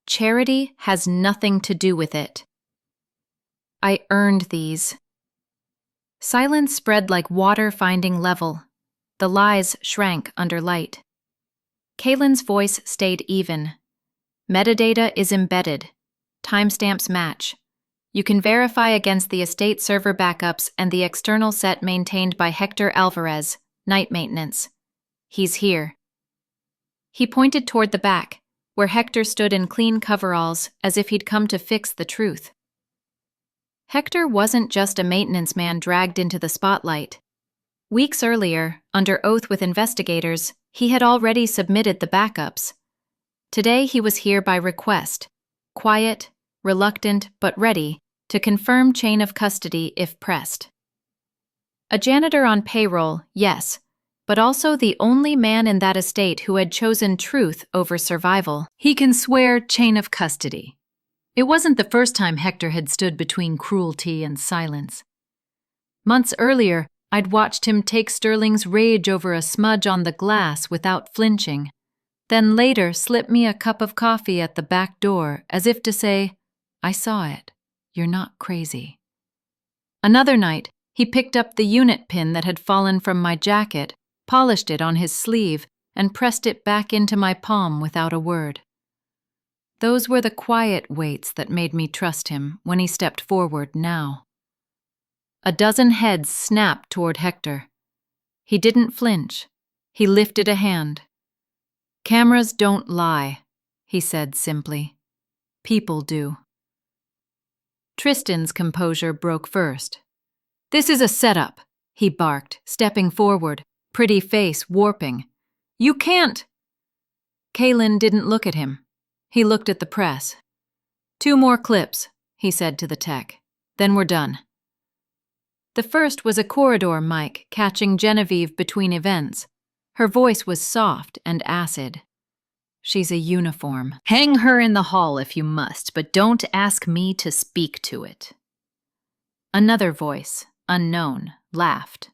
Charity has nothing to do with it. I earned these. Silence spread like water finding level. The lies shrank under light. Kaylin's voice stayed even. Metadata is embedded. Timestamps match. You can verify against the estate server backups and the external set maintained by Hector Alvarez, night maintenance. He's here. He pointed toward the back, where Hector stood in clean coveralls as if he'd come to fix the truth. Hector wasn't just a maintenance man dragged into the spotlight. Weeks earlier, under oath with investigators, he had already submitted the backups. Today he was here by request, quiet, reluctant, but ready to confirm chain of custody if pressed. A janitor on payroll, yes, but also the only man in that estate who had chosen truth over survival. He can swear chain of custody. It wasn't the first time Hector had stood between cruelty and silence. Months earlier, I'd watched him take Sterling's rage over a smudge on the glass without flinching, then later slip me a cup of coffee at the back door as if to say, "I saw it. You're not crazy." Another night, he picked up the unit pin that had fallen from my jacket, polished it on his sleeve, and pressed it back into my palm without a word. Those were the quiet weights that made me trust him when he stepped forward now. A dozen heads snapped toward Hector. He didn't flinch. He lifted a hand. "Cameras don't lie," he said simply. "People do." Tristan's composure broke first. "This is a setup," he barked, stepping forward, pretty face warping. "You can't!" Kaylin didn't look at him. He looked at the press. "2 more clips," he said to the tech. "Then we're done." The first was a corridor mic catching Genevieve between events. Her voice was soft and acid. "She's a uniform. Hang her in the hall if you must, but don't ask me to speak to it." Another voice, unknown, laughed.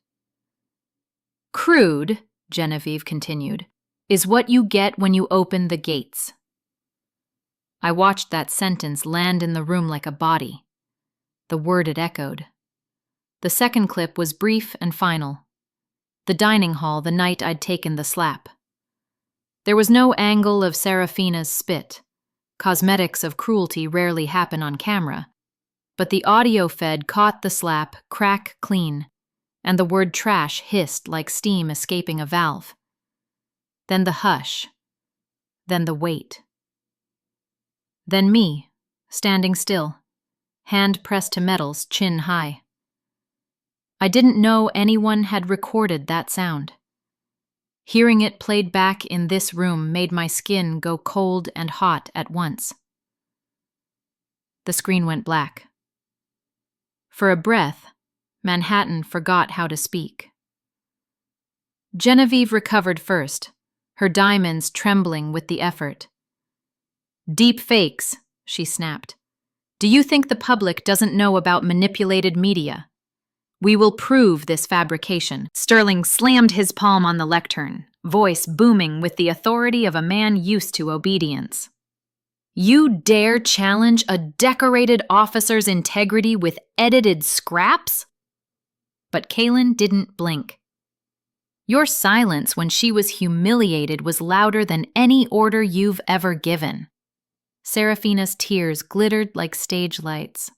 "Crude," Genevieve continued, "is what you get when you open the gates." I watched that sentence land in the room like a body. The word it echoed. The second clip was brief and final. The dining hall the night I'd taken the slap. There was no angle of Serafina's spit. Cosmetics of cruelty rarely happen on camera. But the audio fed caught the slap crack clean. and the word trash hissed like steam escaping a valve. Then the hush. Then the wait. Then me, standing still, hand pressed to metals, chin high. I didn't know anyone had recorded that sound. Hearing it played back in this room made my skin go cold and hot at once. The screen went black. For a breath, Manhattan forgot how to speak. Genevieve recovered first, her diamonds trembling with the effort. "Deep fakes," she snapped. "Do you think the public doesn't know about manipulated media? We will prove this fabrication." Sterling slammed his palm on the lectern, voice booming with the authority of a man used to obedience. "You dare challenge a decorated officer's integrity with edited scraps?" But Kaylin didn't blink. "Your silence when she was humiliated was louder than any order you've ever given." Serafina's tears glittered like stage lights.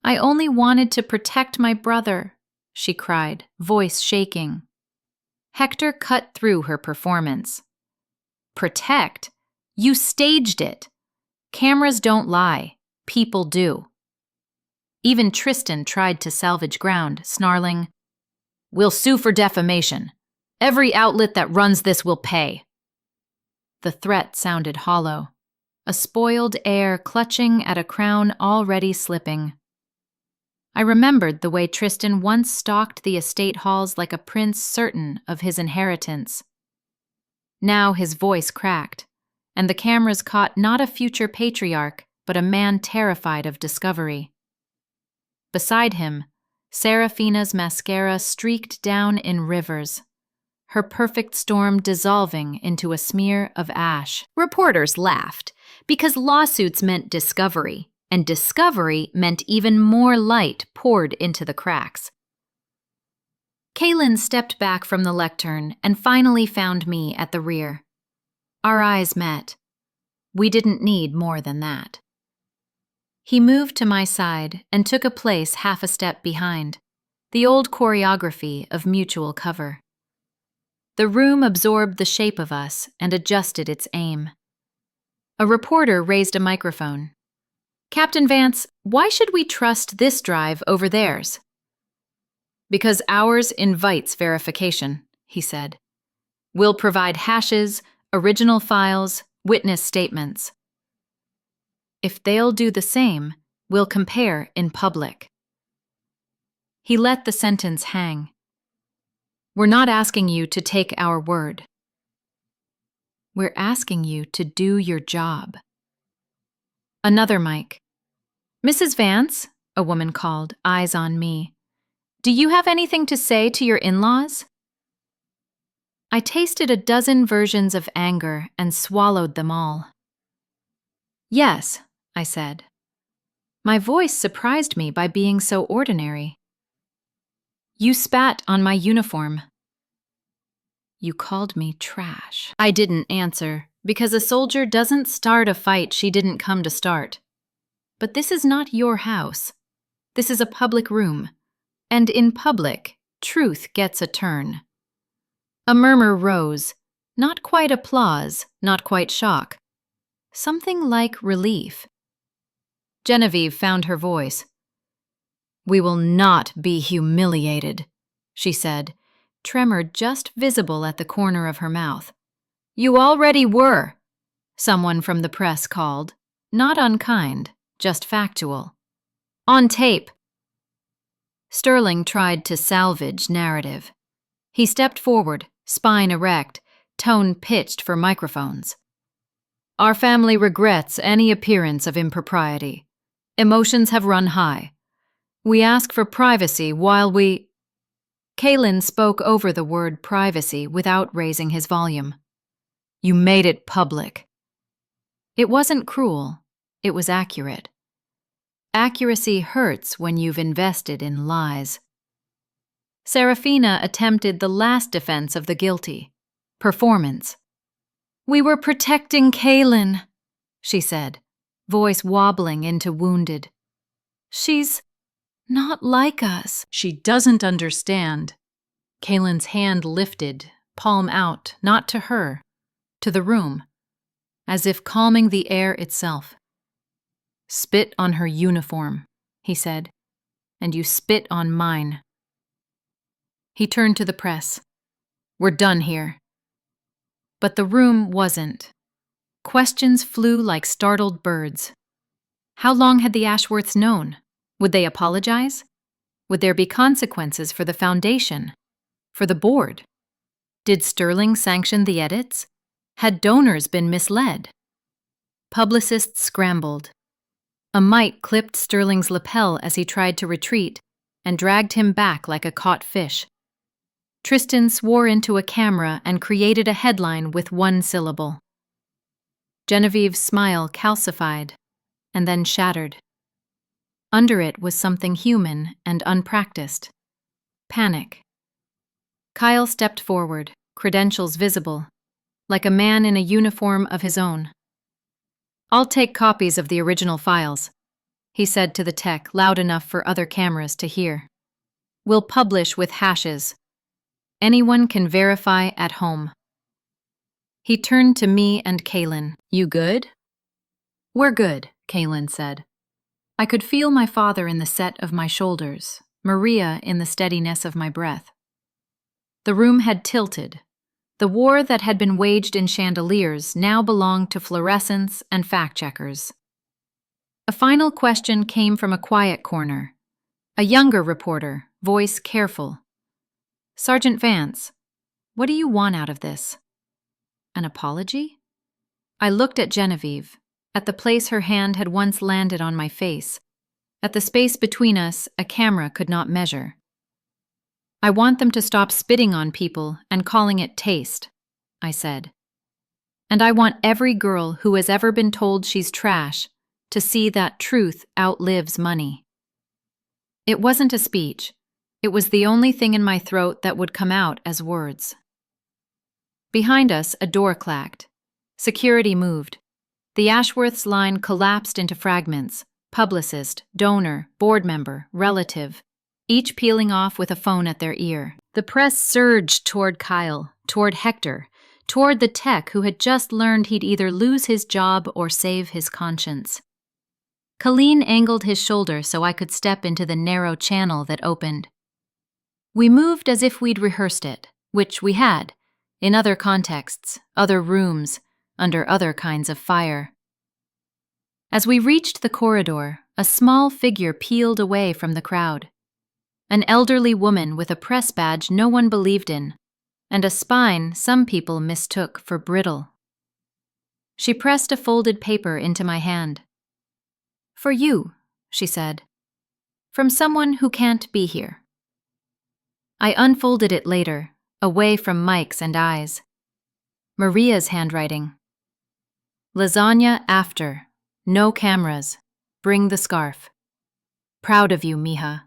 "I only wanted to protect my brother," she cried, voice shaking. Hector cut through her performance. "Protect? You staged it. Cameras don't lie. People do." Even Tristan tried to salvage ground, snarling, "We'll sue for defamation. Every outlet that runs this will pay." The threat sounded hollow, a spoiled heir clutching at a crown already slipping. I remembered the way Tristan once stalked the estate halls like a prince certain of his inheritance. Now his voice cracked, and the cameras caught not a future patriarch, but a man terrified of discovery. Beside him, Serafina's mascara streaked down in rivers, her perfect storm dissolving into a smear of ash. Reporters laughed, because lawsuits meant discovery, and discovery meant even more light poured into the cracks. Kaylin stepped back from the lectern and finally found me at the rear. Our eyes met. We didn't need more than that. He moved to my side and took a place half a step behind, the old choreography of mutual cover. The room absorbed the shape of us and adjusted its aim. A reporter raised a microphone. "Captain Vance, why should we trust this drive over theirs?" "Because ours invites verification," he said. "We'll provide hashes, original files, witness statements. If they'll do the same, we'll compare in public." He let the sentence hang. "We're not asking you to take our word. We're asking you to do your job." Another mic. "Mrs. Vance," a woman called, eyes on me. "Do you have anything to say to your in-laws?" I tasted a dozen versions of anger and swallowed them all. "Yes," I said. My voice surprised me by being so ordinary. "You spat on my uniform. You called me trash." I didn't answer, because a soldier doesn't start a fight she didn't come to start. But this is not your house. This is a public room, and in public, truth gets a turn. A murmur rose, not quite applause, not quite shock. Something like relief. Genevieve found her voice. "We will not be humiliated," she said, tremor just visible at the corner of her mouth. "You already were," someone from the press called, not unkind, just factual. "On tape." Sterling tried to salvage narrative. He stepped forward, spine erect, tone pitched for microphones. "Our family regrets any appearance of impropriety. Emotions have run high. We ask for privacy while we—" Kaylin spoke over the word privacy without raising his volume. "You made it public." It wasn't cruel. It was accurate. Accuracy hurts when you've invested in lies. Serafina attempted the last defense of the guilty. Performance. "We were protecting Kaylin," she said, voice wobbling into wounded. "She's Not like us. She doesn't understand. Kaylin's hand lifted, palm out, not to her, to the room, as if calming the air itself. Spit on her uniform, he said, and you spit on mine. He turned to the press. We're done here. But the room wasn't. Questions flew like startled birds. How long had the Ashworths known? Would they apologize? Would there be consequences for the foundation? For the board? Did Sterling sanction the edits? Had donors been misled? Publicists scrambled. A mite clipped Sterling's lapel as he tried to retreat and dragged him back like a caught fish. Tristan swore into a camera and created a headline with one syllable. Genevieve's smile calcified and then shattered. Under it was something human and unpracticed. Panic. Kyle stepped forward, credentials visible, like a man in a uniform of his own. I'll take copies of the original files, he said to the tech loud enough for other cameras to hear. We'll publish with hashes. Anyone can verify at home. He turned to me and Kaylin. You good? We're good, Kaylin said. I could feel my father in the set of my shoulders, Maria in the steadiness of my breath. The room had tilted. The war that had been waged in chandeliers now belonged to fluorescents and fact-checkers. A final question came from a quiet corner. A younger reporter, voice careful. Sergeant Vance, what do you want out of this? An apology? I looked at Genevieve, at the place her hand had once landed on my face, at the space between us a camera could not measure. I want them to stop spitting on people and calling it taste, I said. And I want every girl who has ever been told she's trash to see that truth outlives money. It wasn't a speech. It was the only thing in my throat that would come out as words. Behind us, a door clacked. Security moved. The Ashworths line collapsed into fragments. Publicist, donor, board member, relative, each peeling off with a phone at their ear. The press surged toward Kyle, toward Hector, toward the tech who had just learned he'd either lose his job or save his conscience. Colleen angled his shoulder so I could step into the narrow channel that opened. We moved as if we'd rehearsed it, which we had, in other contexts, other rooms, under other kinds of fire. As we reached the corridor, a small figure peeled away from the crowd. An elderly woman with a press badge no one believed in, and a spine some people mistook for brittle. She pressed a folded paper into my hand. For you, she said, from someone who can't be here. I unfolded it later, away from Mike's and eyes. Maria's handwriting. Lasagna after. No cameras. Bring the scarf. Proud of you, Mija.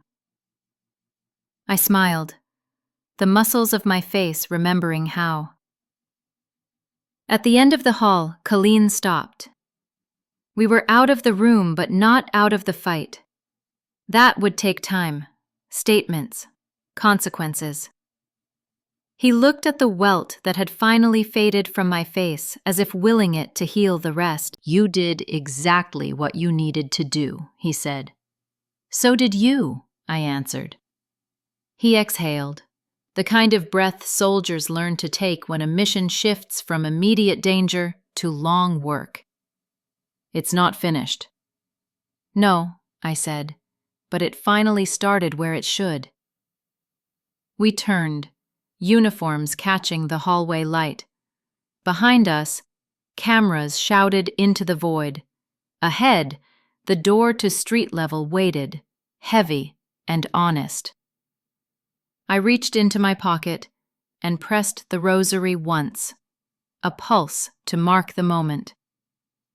I smiled, the muscles of my face remembering how. At the end of the hall, Colleen stopped. We were out of the room, but not out of the fight. That would take time, statements, consequences. He looked at the welt that had finally faded from my face as if willing it to heal the rest. You did exactly what you needed to do, he said. So did you, I answered. He exhaled, the kind of breath soldiers learn to take when a mission shifts from immediate danger to long work. It's not finished. No, I said, but it finally started where it should. We turned, uniforms catching the hallway light. Behind us, cameras shouted into the void. Ahead, the door to street level waited, heavy and honest. I reached into my pocket and pressed the rosary once, a pulse to mark the moment.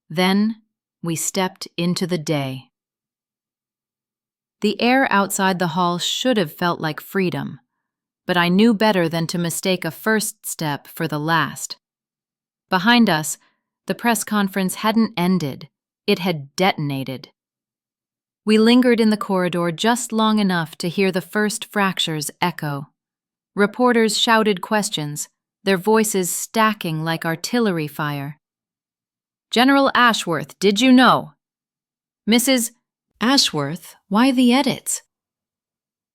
Then we stepped into the day. The air outside the hall should have felt like freedom, but I knew better than to mistake a first step for the last. Behind us, the press conference hadn't ended, it had detonated. We lingered in the corridor just long enough to hear the first fractures echo. Reporters shouted questions, their voices stacking like artillery fire. "General Ashworth, did you know?" "Mrs. Ashworth, why the edits?"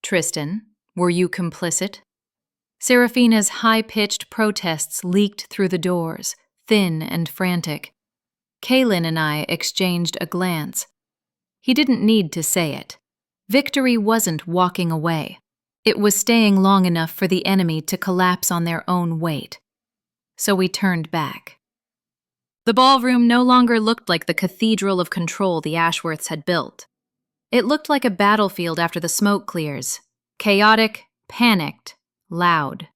"Tristan, were you complicit?" Serafina's high-pitched protests leaked through the doors, thin and frantic. Kaylin and I exchanged a glance. He didn't need to say it. Victory wasn't walking away. It was staying long enough for the enemy to collapse on their own weight. So we turned back. The ballroom no longer looked like the cathedral of control the Ashworths had built. It looked like a battlefield after the smoke clears. Chaotic, panicked, loud.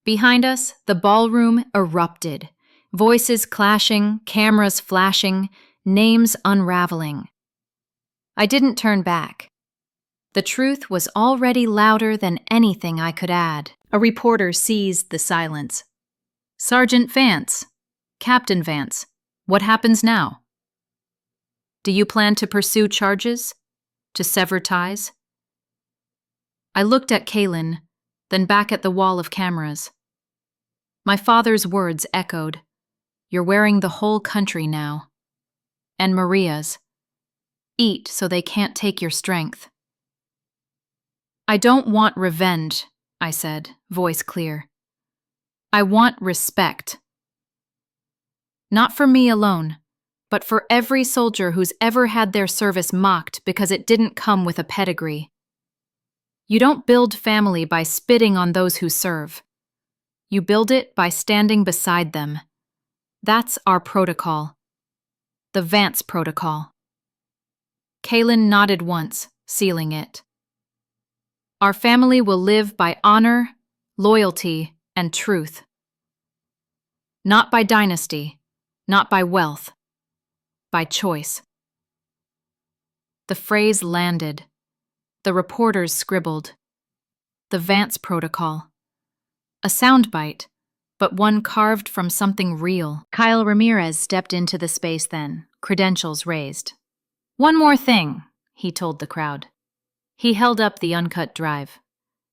Behind us, the ballroom erupted. Voices clashing, cameras flashing, names unraveling. I didn't turn back. The truth was already louder than anything I could add. A reporter seized the silence. "Sergeant Vance, Captain Vance, what happens now? Do you plan to pursue charges? To sever ties?" I looked at Kaylin, then back at the wall of cameras. My father's words echoed. "You're wearing the whole country now." And Maria's. "Eat so they can't take your strength." "I don't want revenge," I said, voice clear. "I want respect. Not for me alone, but for every soldier who's ever had their service mocked because it didn't come with a pedigree. You don't build family by spitting on those who serve. You build it by standing beside them. That's our protocol. The Vance Protocol." Kaylin nodded once, sealing it. "Our family will live by honor, loyalty, and truth. Not by dynasty, not by wealth, by choice." The phrase landed. The reporters scribbled. The Vance Protocol. A soundbite, but one carved from something real. Kyle Ramirez stepped into the space then, credentials raised. "One more thing," he told the crowd. He held up the uncut drive.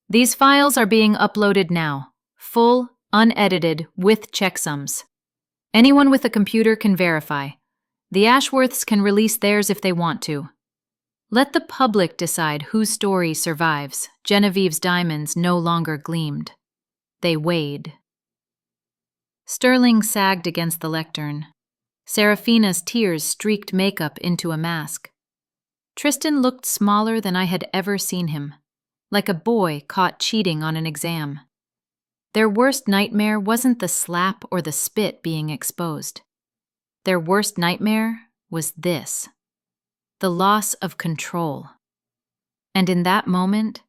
"These files are being uploaded now, full, unedited, with checksums. Anyone with a computer can verify. The Ashworths can release theirs if they want to. Let the public decide whose story survives." Genevieve's diamonds no longer gleamed. They weighed. Sterling sagged against the lectern. Serafina's tears streaked makeup into a mask. Tristan looked smaller than I had ever seen him, like a boy caught cheating on an exam. Their worst nightmare wasn't the slap or the spit being exposed. Their worst nightmare was this: the loss of control. And in that moment,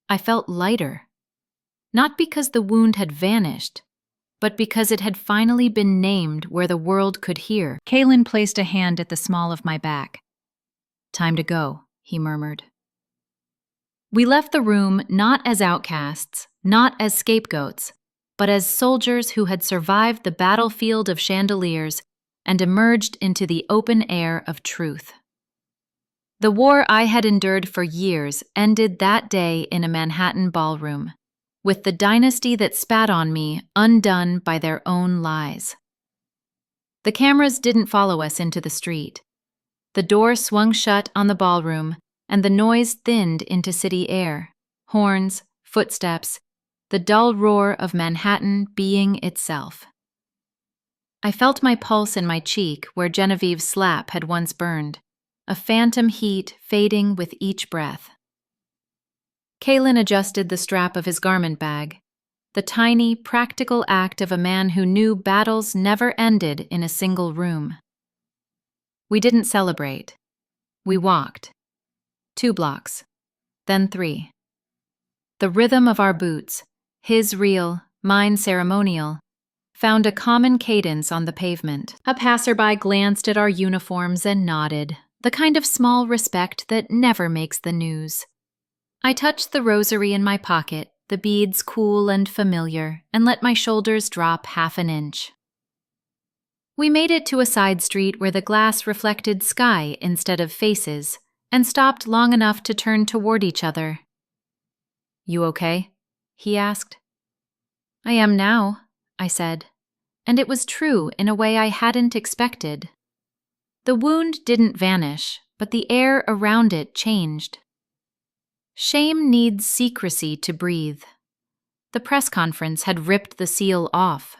I felt lighter. Not because the wound had vanished, but because it had finally been named where the world could hear. Kaylin placed a hand at the small of my back. "Time to go," he murmured. We left the room not as outcasts, not as scapegoats, but as soldiers who had survived the battlefield of chandeliers and emerged into the open air of truth. The war I had endured for years ended that day in a Manhattan ballroom, with the dynasty that spat on me undone by their own lies. The cameras didn't follow us into the street. The door swung shut on the ballroom, and the noise thinned into city air. Horns, footsteps, the dull roar of Manhattan being itself. I felt my pulse in my cheek where Genevieve's slap had once burned, a phantom heat fading with each breath. Kaylin adjusted the strap of his garment bag, the tiny, practical act of a man who knew battles never ended in a single room. We didn't celebrate. We walked. 2 blocks, then 3. The rhythm of our boots, his real, mine ceremonial, found a common cadence on the pavement. A passerby glanced at our uniforms and nodded, the kind of small respect that never makes the news. I touched the rosary in my pocket, the beads cool and familiar, and let my shoulders drop half an inch. We made it to a side street where the glass reflected sky instead of faces, and stopped long enough to turn toward each other. "You okay?" he asked. "I am now," I said, and it was true in a way I hadn't expected. The wound didn't vanish, but the air around it changed. Shame needs secrecy to breathe. The press conference had ripped the seal off.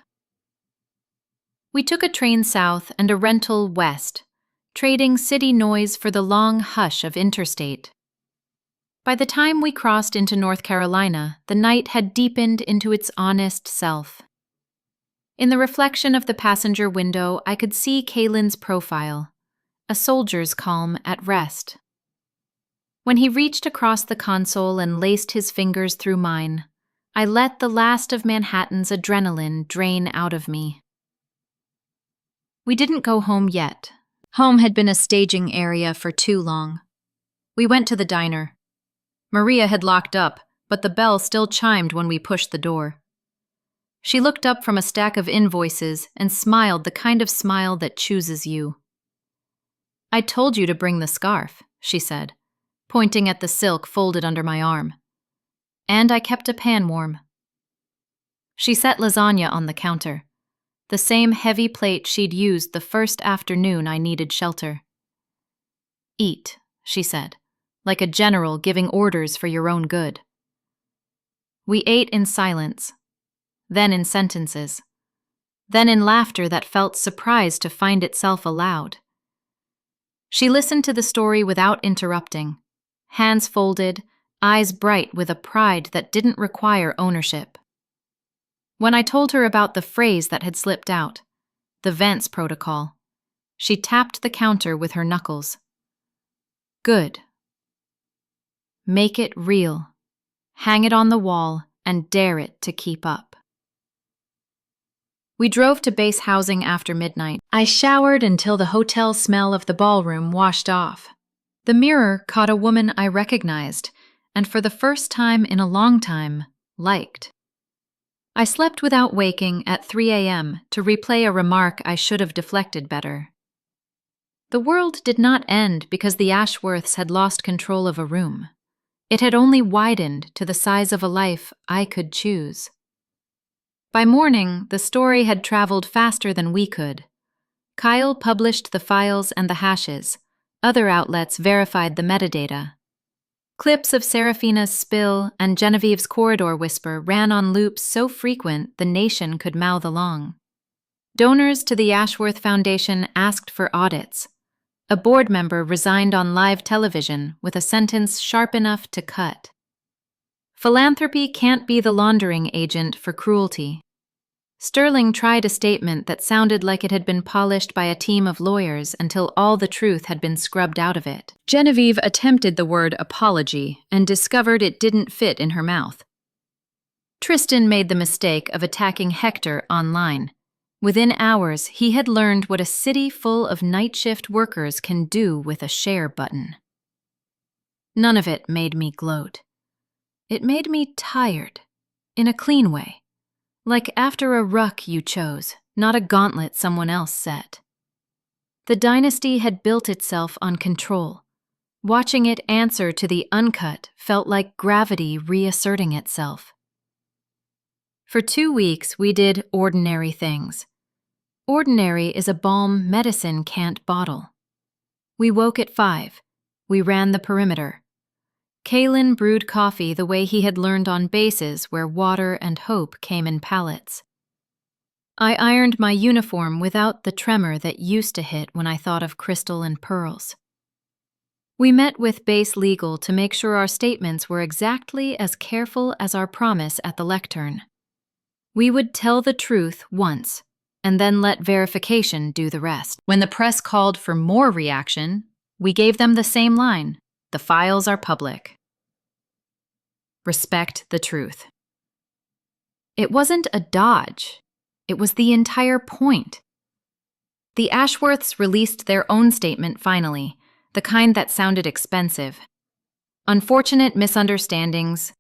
We took a train south and a rental west, trading city noise for the long hush of interstate. By the time we crossed into North Carolina, the night had deepened into its honest self. In the reflection of the passenger window, I could see Kaylin's profile, a soldier's calm at rest. When he reached across the console and laced his fingers through mine, I let the last of Manhattan's adrenaline drain out of me. We didn't go home yet. Home had been a staging area for too long. We went to the diner. Maria had locked up, but the bell still chimed when we pushed the door. She looked up from a stack of invoices and smiled the kind of smile that chooses you. "I told you to bring the scarf," she said, pointing at the silk folded under my arm. "And I kept a pan warm." She set lasagna on the counter, the same heavy plate she'd used the first afternoon I needed shelter. "Eat," she said, like a general giving orders for your own good. We ate in silence, then in sentences, then in laughter that felt surprised to find itself aloud. She listened to the story without interrupting, hands folded, eyes bright with a pride that didn't require ownership. When I told her about the phrase that had slipped out, the Vance protocol, she tapped the counter with her knuckles. "Good. Make it real. Hang it on the wall and dare it to keep up." We drove to base housing after midnight. I showered until the hotel smell of the ballroom washed off. The mirror caught a woman I recognized, and for the first time in a long time, liked. I slept without waking at 3 a.m. to replay a remark I should have deflected better. The world did not end because the Ashworths had lost control of a room. It had only widened to the size of a life I could choose. By morning, the story had traveled faster than we could. Kyle published the files and the hashes. Other outlets verified the metadata. Clips of Serafina's spill and Genevieve's corridor whisper ran on loops so frequent the nation could mouth along. Donors to the Ashworth Foundation asked for audits. A board member resigned on live television with a sentence sharp enough to cut. Philanthropy can't be the laundering agent for cruelty. Sterling tried a statement that sounded like it had been polished by a team of lawyers until all the truth had been scrubbed out of it. Genevieve attempted the word apology and discovered it didn't fit in her mouth. Tristan made the mistake of attacking Hector online. Within hours, he had learned what a city full of night shift workers can do with a share button. None of it made me gloat. It made me tired, in a clean way, like after a ruck you chose, not a gauntlet someone else set. The dynasty had built itself on control. Watching it answer to the uncut felt like gravity reasserting itself. For 2 weeks, we did ordinary things. Ordinary is a balm medicine can't bottle. We woke at 5. We ran the perimeter. Kaylin brewed coffee the way he had learned on bases where water and hope came in pallets. I ironed my uniform without the tremor that used to hit when I thought of crystal and pearls. We met with base legal to make sure our statements were exactly as careful as our promise at the lectern. We would tell the truth once, and then let verification do the rest. When the press called for more reaction, we gave them the same line: the files are public. Respect the truth. It wasn't a dodge. It was the entire point. The Ashworths released their own statement finally, the kind that sounded expensive. Unfortunate misunderstandings,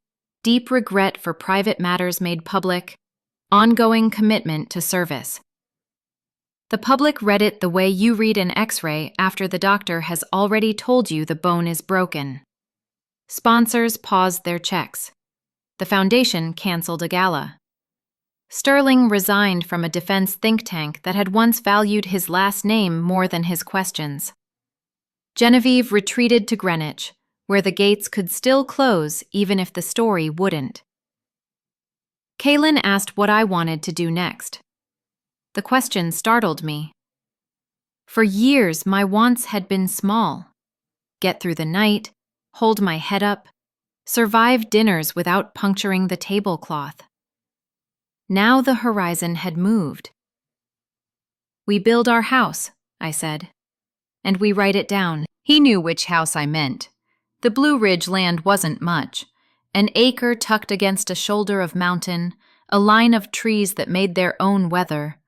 deep regret for private matters made public, ongoing commitment to service. The public read it the way you read an X-ray after the doctor has already told you the bone is broken. Sponsors paused their checks. The foundation canceled a gala. Sterling resigned from a defense think tank that had once valued his last name more than his questions. Genevieve retreated to Greenwich, where the gates could still close even if the story wouldn't. Kaylin asked what I wanted to do next. The question startled me. For years, my wants had been small. Get through the night, hold my head up, survive dinners without puncturing the tablecloth. Now the horizon had moved. We build our house, I said, and we write it down. He knew which house I meant. The Blue Ridge land wasn't much. An acre tucked against a shoulder of mountain, a line of trees that made their own weather,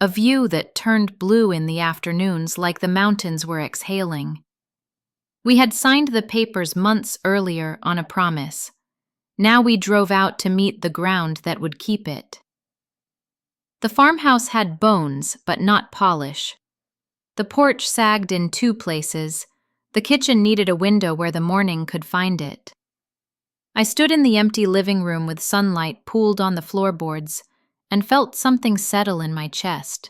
a view that turned blue in the afternoons like the mountains were exhaling. We had signed the papers months earlier on a promise. Now we drove out to meet the ground that would keep it. The farmhouse had bones, but not polish. The porch sagged in two places. The kitchen needed a window where the morning could find it. I stood in the empty living room with sunlight pooled on the floorboards and felt something settle in my chest.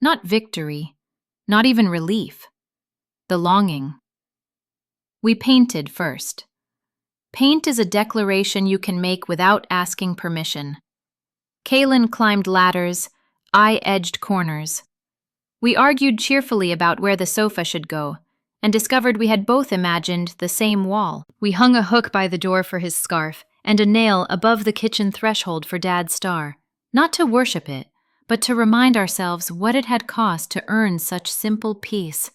Not victory, not even relief. The longing. We painted first. Paint is a declaration you can make without asking permission. Kaylin climbed ladders, I edged corners. We argued cheerfully about where the sofa should go, and discovered we had both imagined the same wall. We hung a hook by the door for his scarf and a nail above the kitchen threshold for Dad's star, not to worship it, but to remind ourselves what it had cost to earn such simple peace.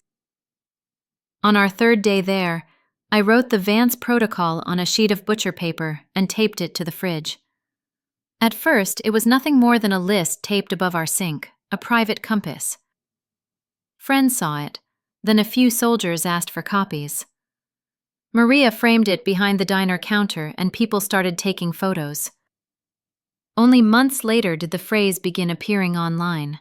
On our third day there, I wrote the Vance protocol on a sheet of butcher paper and taped it to the fridge. At first, it was nothing more than a list taped above our sink, a private compass. Friends saw it, then a few soldiers asked for copies. Maria framed it behind the diner counter and people started taking photos. Only months later did the phrase begin appearing online,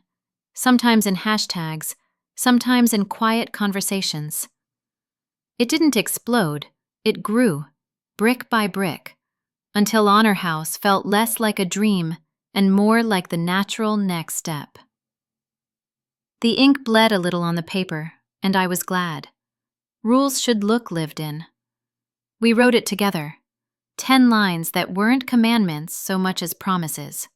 sometimes in hashtags, sometimes in quiet conversations. It didn't explode, it grew, brick by brick, until Honor House felt less like a dream and more like the natural next step. The ink bled a little on the paper, and I was glad. Rules should look lived in. We wrote it together, 10 lines that weren't commandments so much as promises.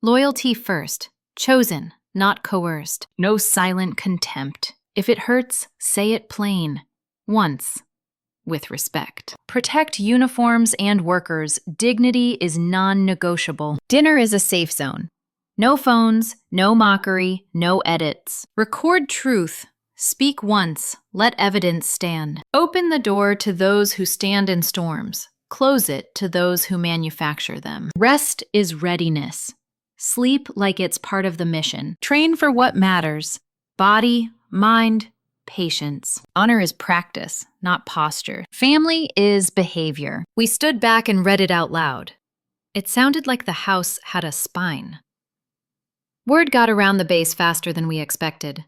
Loyalty first, chosen, not coerced. No silent contempt. If it hurts, say it plain. Once. With respect. Protect uniforms and workers. Dignity is non-negotiable. Dinner is a safe zone. No phones, no mockery, no edits. Record truth. Speak once. Let evidence stand. Open the door to those who stand in storms. Close it to those who manufacture them. Rest is readiness. Sleep like it's part of the mission. Train for what matters. Body, mind, patience. Honor is practice, not posture. Family is behavior. We stood back and read it out loud. It sounded like the house had a spine. Word got around the base faster than we expected.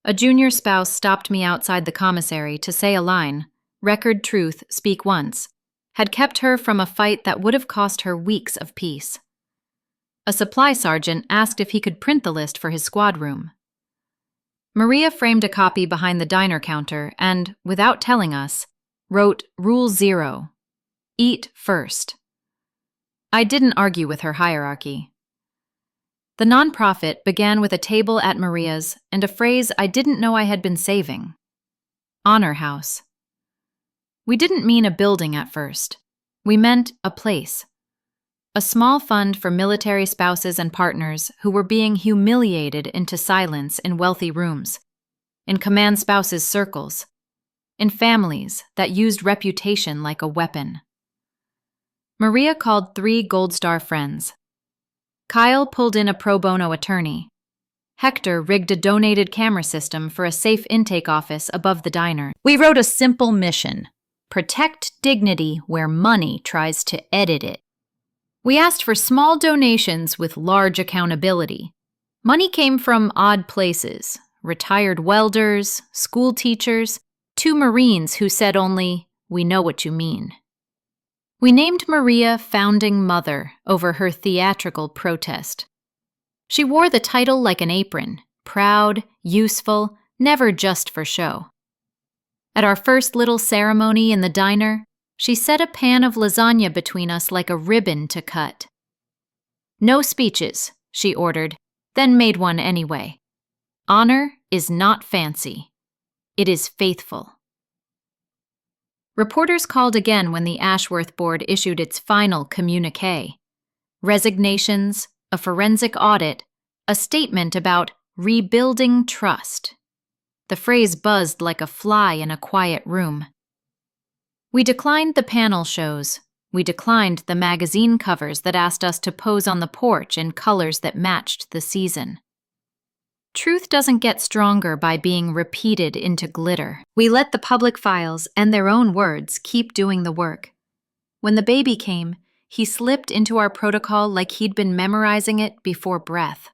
A junior spouse stopped me outside the commissary to say a line, record truth, speak once, had kept her from a fight that would have cost her weeks of peace. A supply sergeant asked if he could print the list for his squad room. Maria framed a copy behind the diner counter and, without telling us, wrote Rule 0, eat first. I didn't argue with her hierarchy. The nonprofit began with a table at Maria's and a phrase I didn't know I had been saving. Honor House. We didn't mean a building at first. We meant a place. A small fund for military spouses and partners who were being humiliated into silence in wealthy rooms, in command spouses' circles, in families that used reputation like a weapon. Maria called 3 Gold Star friends. Kyle pulled in a pro bono attorney. Hector rigged a donated camera system for a safe intake office above the diner. We wrote a simple mission: protect dignity where money tries to edit it. We asked for small donations with large accountability. Money came from odd places: retired welders, school teachers, 2 Marines who said only, "We know what you mean." We named Maria Founding Mother over her theatrical protest. She wore the title like an apron, proud, useful, never just for show. At our first little ceremony in the diner, she set a pan of lasagna between us like a ribbon to cut. "No speeches," she ordered, then made one anyway. "Honor is not fancy. It is faithful." Reporters called again when the Ashworth Board issued its final communiqué. Resignations, a forensic audit, a statement about rebuilding trust. The phrase buzzed like a fly in a quiet room. We declined the panel shows. We declined the magazine covers that asked us to pose on the porch in colors that matched the season. Truth doesn't get stronger by being repeated into glitter. We let the public files and their own words keep doing the work. When the baby came, he slipped into our protocol like he'd been memorizing it before breath.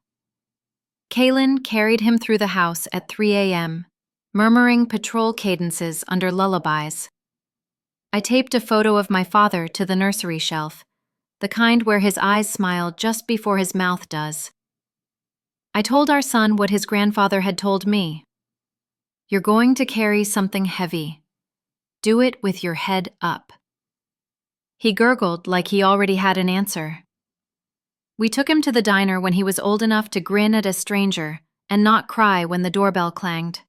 Kaylin carried him through the house at 3 a.m., murmuring patrol cadences under lullabies. I taped a photo of my father to the nursery shelf, the kind where his eyes smile just before his mouth does. I told our son what his grandfather had told me. "You're going to carry something heavy. Do it with your head up." He gurgled like he already had an answer. We took him to the diner when he was old enough to grin at a stranger and not cry when the doorbell clanged.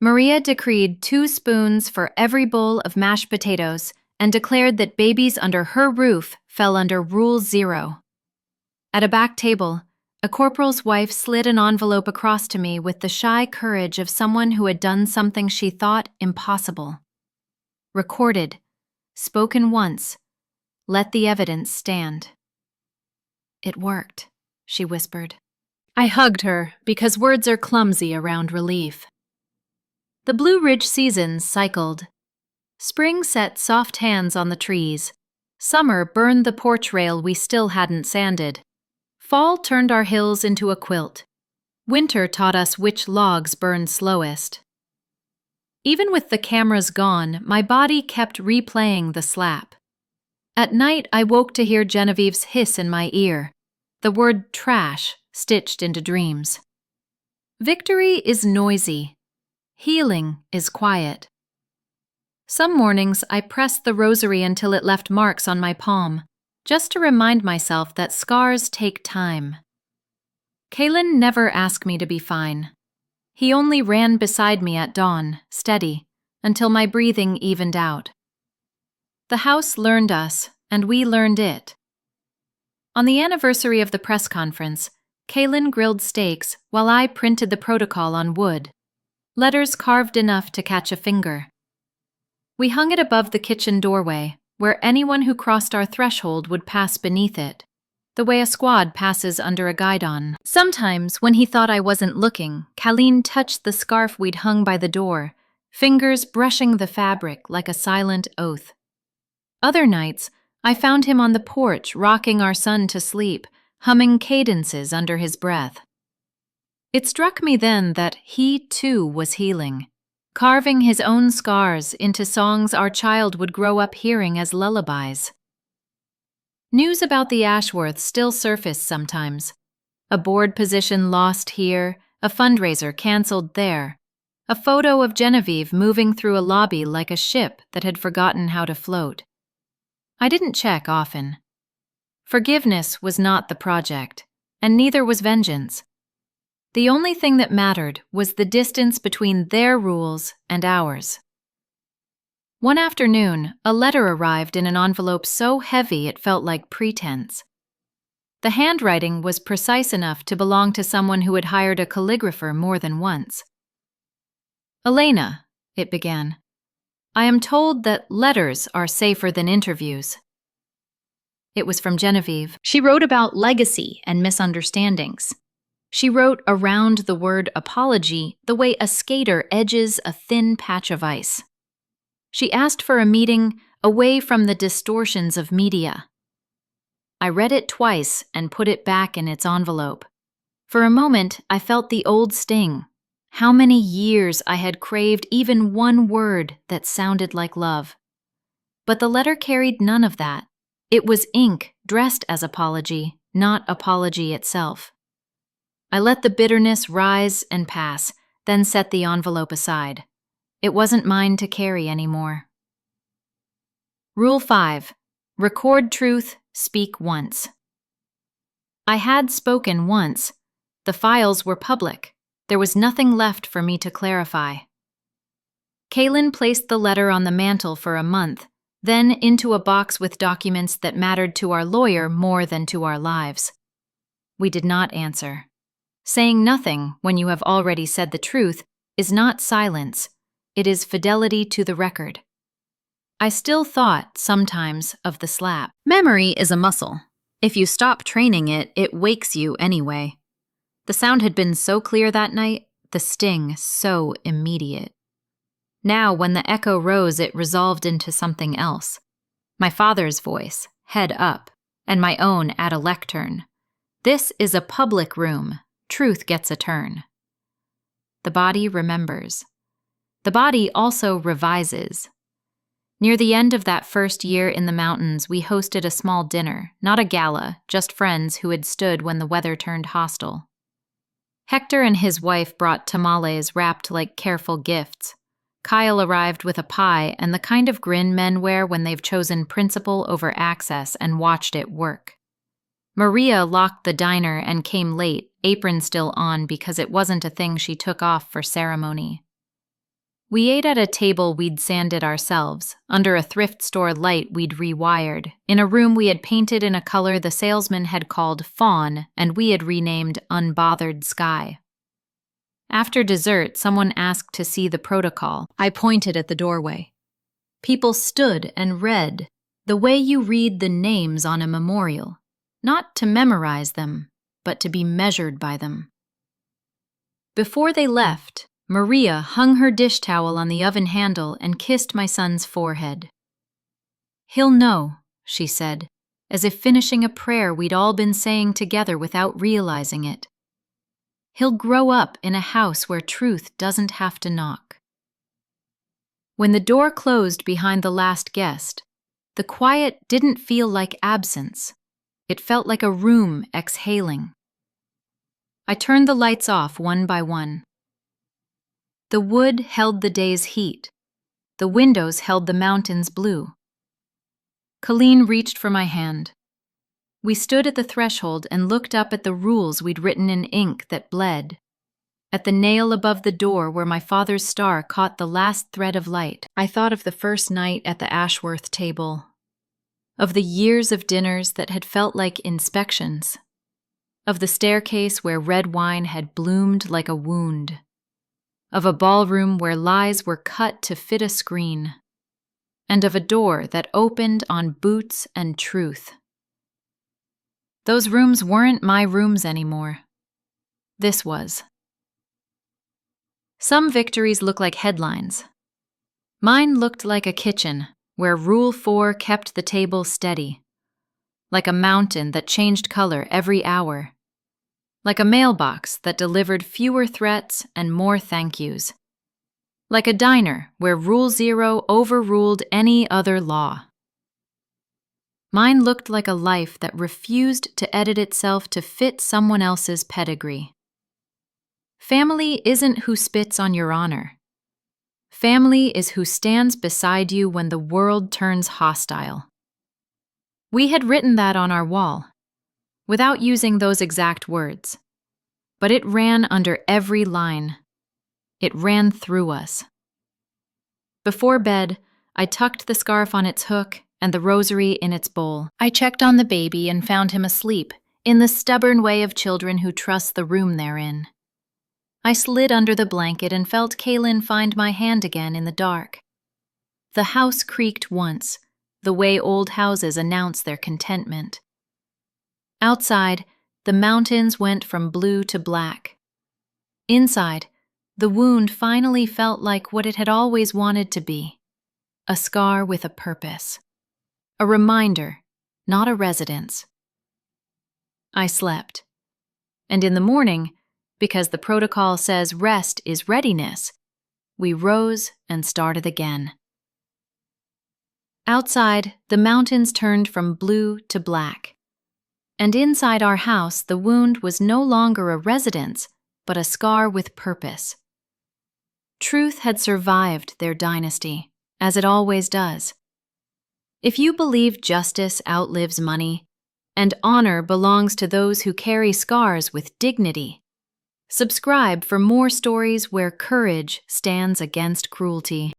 Maria decreed 2 spoons for every bowl of mashed potatoes and declared that babies under her roof fell under Rule 0. At a back table, a corporal's wife slid an envelope across to me with the shy courage of someone who had done something she thought impossible. Recorded, spoken once, let the evidence stand. "It worked," she whispered. I hugged her because words are clumsy around relief. The Blue Ridge seasons cycled. Spring set soft hands on the trees. Summer burned the porch rail we still hadn't sanded. Fall turned our hills into a quilt. Winter taught us which logs burned slowest. Even with the cameras gone, my body kept replaying the slap. At night, I woke to hear Genevieve's hiss in my ear, the word trash stitched into dreams. Victory is noisy. Healing is quiet. Some mornings, I pressed the rosary until it left marks on my palm, just to remind myself that scars take time. Kaylin never asked me to be fine. He only ran beside me at dawn, steady, until my breathing evened out. The house learned us, and we learned it. On the anniversary of the press conference, Kaylin grilled steaks while I printed the protocol on wood, letters carved enough to catch a finger. We hung it above the kitchen doorway, where anyone who crossed our threshold would pass beneath it, the way a squad passes under a guidon. Sometimes, when he thought I wasn't looking, Colleen touched the scarf we'd hung by the door, fingers brushing the fabric like a silent oath. Other nights, I found him on the porch rocking our son to sleep, humming cadences under his breath. It struck me then that he, too, was healing, carving his own scars into songs our child would grow up hearing as lullabies. News about the Ashworths still surfaced sometimes. A board position lost here, a fundraiser canceled there, a photo of Genevieve moving through a lobby like a ship that had forgotten how to float. I didn't check often. Forgiveness was not the project, and neither was vengeance. The only thing that mattered was the distance between their rules and ours. One afternoon, a letter arrived in an envelope so heavy it felt like pretense. The handwriting was precise enough to belong to someone who had hired a calligrapher more than once. "Elena," it began, "I am told that letters are safer than interviews." It was from Genevieve. She wrote about legacy and misunderstandings. She wrote around the word apology the way a skater edges a thin patch of ice. She asked for a meeting away from the distortions of media. I read it twice and put it back in its envelope. For a moment, I felt the old sting. How many years I had craved even one word that sounded like love. But the letter carried none of that. It was ink dressed as apology, not apology itself. I let the bitterness rise and pass, then set the envelope aside. It wasn't mine to carry anymore. Rule 5. Record truth, speak once. I had spoken once. The files were public. There was nothing left for me to clarify. Kaylin placed the letter on the mantel for a month, then into a box with documents that mattered to our lawyer more than to our lives. We did not answer. Saying nothing when you have already said the truth is not silence. It is fidelity to the record. I still thought, sometimes, of the slap. Memory is a muscle. If you stop training it, it wakes you anyway. The sound had been so clear that night, the sting so immediate. Now, when the echo rose, it resolved into something else. My father's voice, head up, and my own at a lectern. This is a public room. Truth gets a turn. The body remembers. The body also revises. Near the end of that first year in the mountains, we hosted a small dinner, not a gala, just friends who had stood when the weather turned hostile. Hector and his wife brought tamales wrapped like careful gifts. Kyle arrived with a pie and the kind of grin men wear when they've chosen principle over access and watched it work. Maria locked the diner and came late, apron still on because it wasn't a thing she took off for ceremony. We ate at a table we'd sanded ourselves, under a thrift store light we'd rewired, in a room we had painted in a color the salesman had called fawn and we had renamed unbothered sky. After dessert, someone asked to see the protocol. I pointed at the doorway. People stood and read, the way you read the names on a memorial, not to memorize them, but to be measured by them. Before they left, Maria hung her dish towel on the oven handle and kissed my son's forehead. "He'll know," she said, as if finishing a prayer we'd all been saying together without realizing it. "He'll grow up in a house where truth doesn't have to knock." When the door closed behind the last guest, the quiet didn't feel like absence. It felt like a room exhaling. I turned the lights off one by one. The wood held the day's heat. The windows held the mountain's blue. Colleen reached for my hand. We stood at the threshold and looked up at the rules we'd written in ink that bled. At the nail above the door where my father's star caught the last thread of light, I thought of the first night at the Ashworth table, of the years of dinners that had felt like inspections, of the staircase where red wine had bloomed like a wound, of a ballroom where lies were cut to fit a screen, and of a door that opened on boots and truth. Those rooms weren't my rooms anymore. This was. Some victories look like headlines. Mine looked like a kitchen where Rule 4 kept the table steady, like a mountain that changed color every hour, like a mailbox that delivered fewer threats and more thank yous, like a diner where Rule 0 overruled any other law. Mine looked like a life that refused to edit itself to fit someone else's pedigree. Family isn't who spits on your honor. Family is who stands beside you when the world turns hostile. We had written that on our wall, without using those exact words. But it ran under every line. It ran through us. Before bed, I tucked the scarf on its hook and the rosary in its bowl. I checked on the baby and found him asleep, in the stubborn way of children who trust the room they're in. I slid under the blanket and felt Kaylin find my hand again in the dark. The house creaked once, the way old houses announce their contentment. Outside, the mountains went from blue to black. Inside, the wound finally felt like what it had always wanted to be, a scar with a purpose. A reminder, not a residence. I slept. And in the morning, because the protocol says rest is readiness, we rose and started again. Outside, the mountains turned from blue to black. And inside our house, the wound was no longer a residence, but a scar with purpose. Truth had survived their dynasty, as it always does. If you believe justice outlives money, and honor belongs to those who carry scars with dignity, subscribe for more stories where courage stands against cruelty.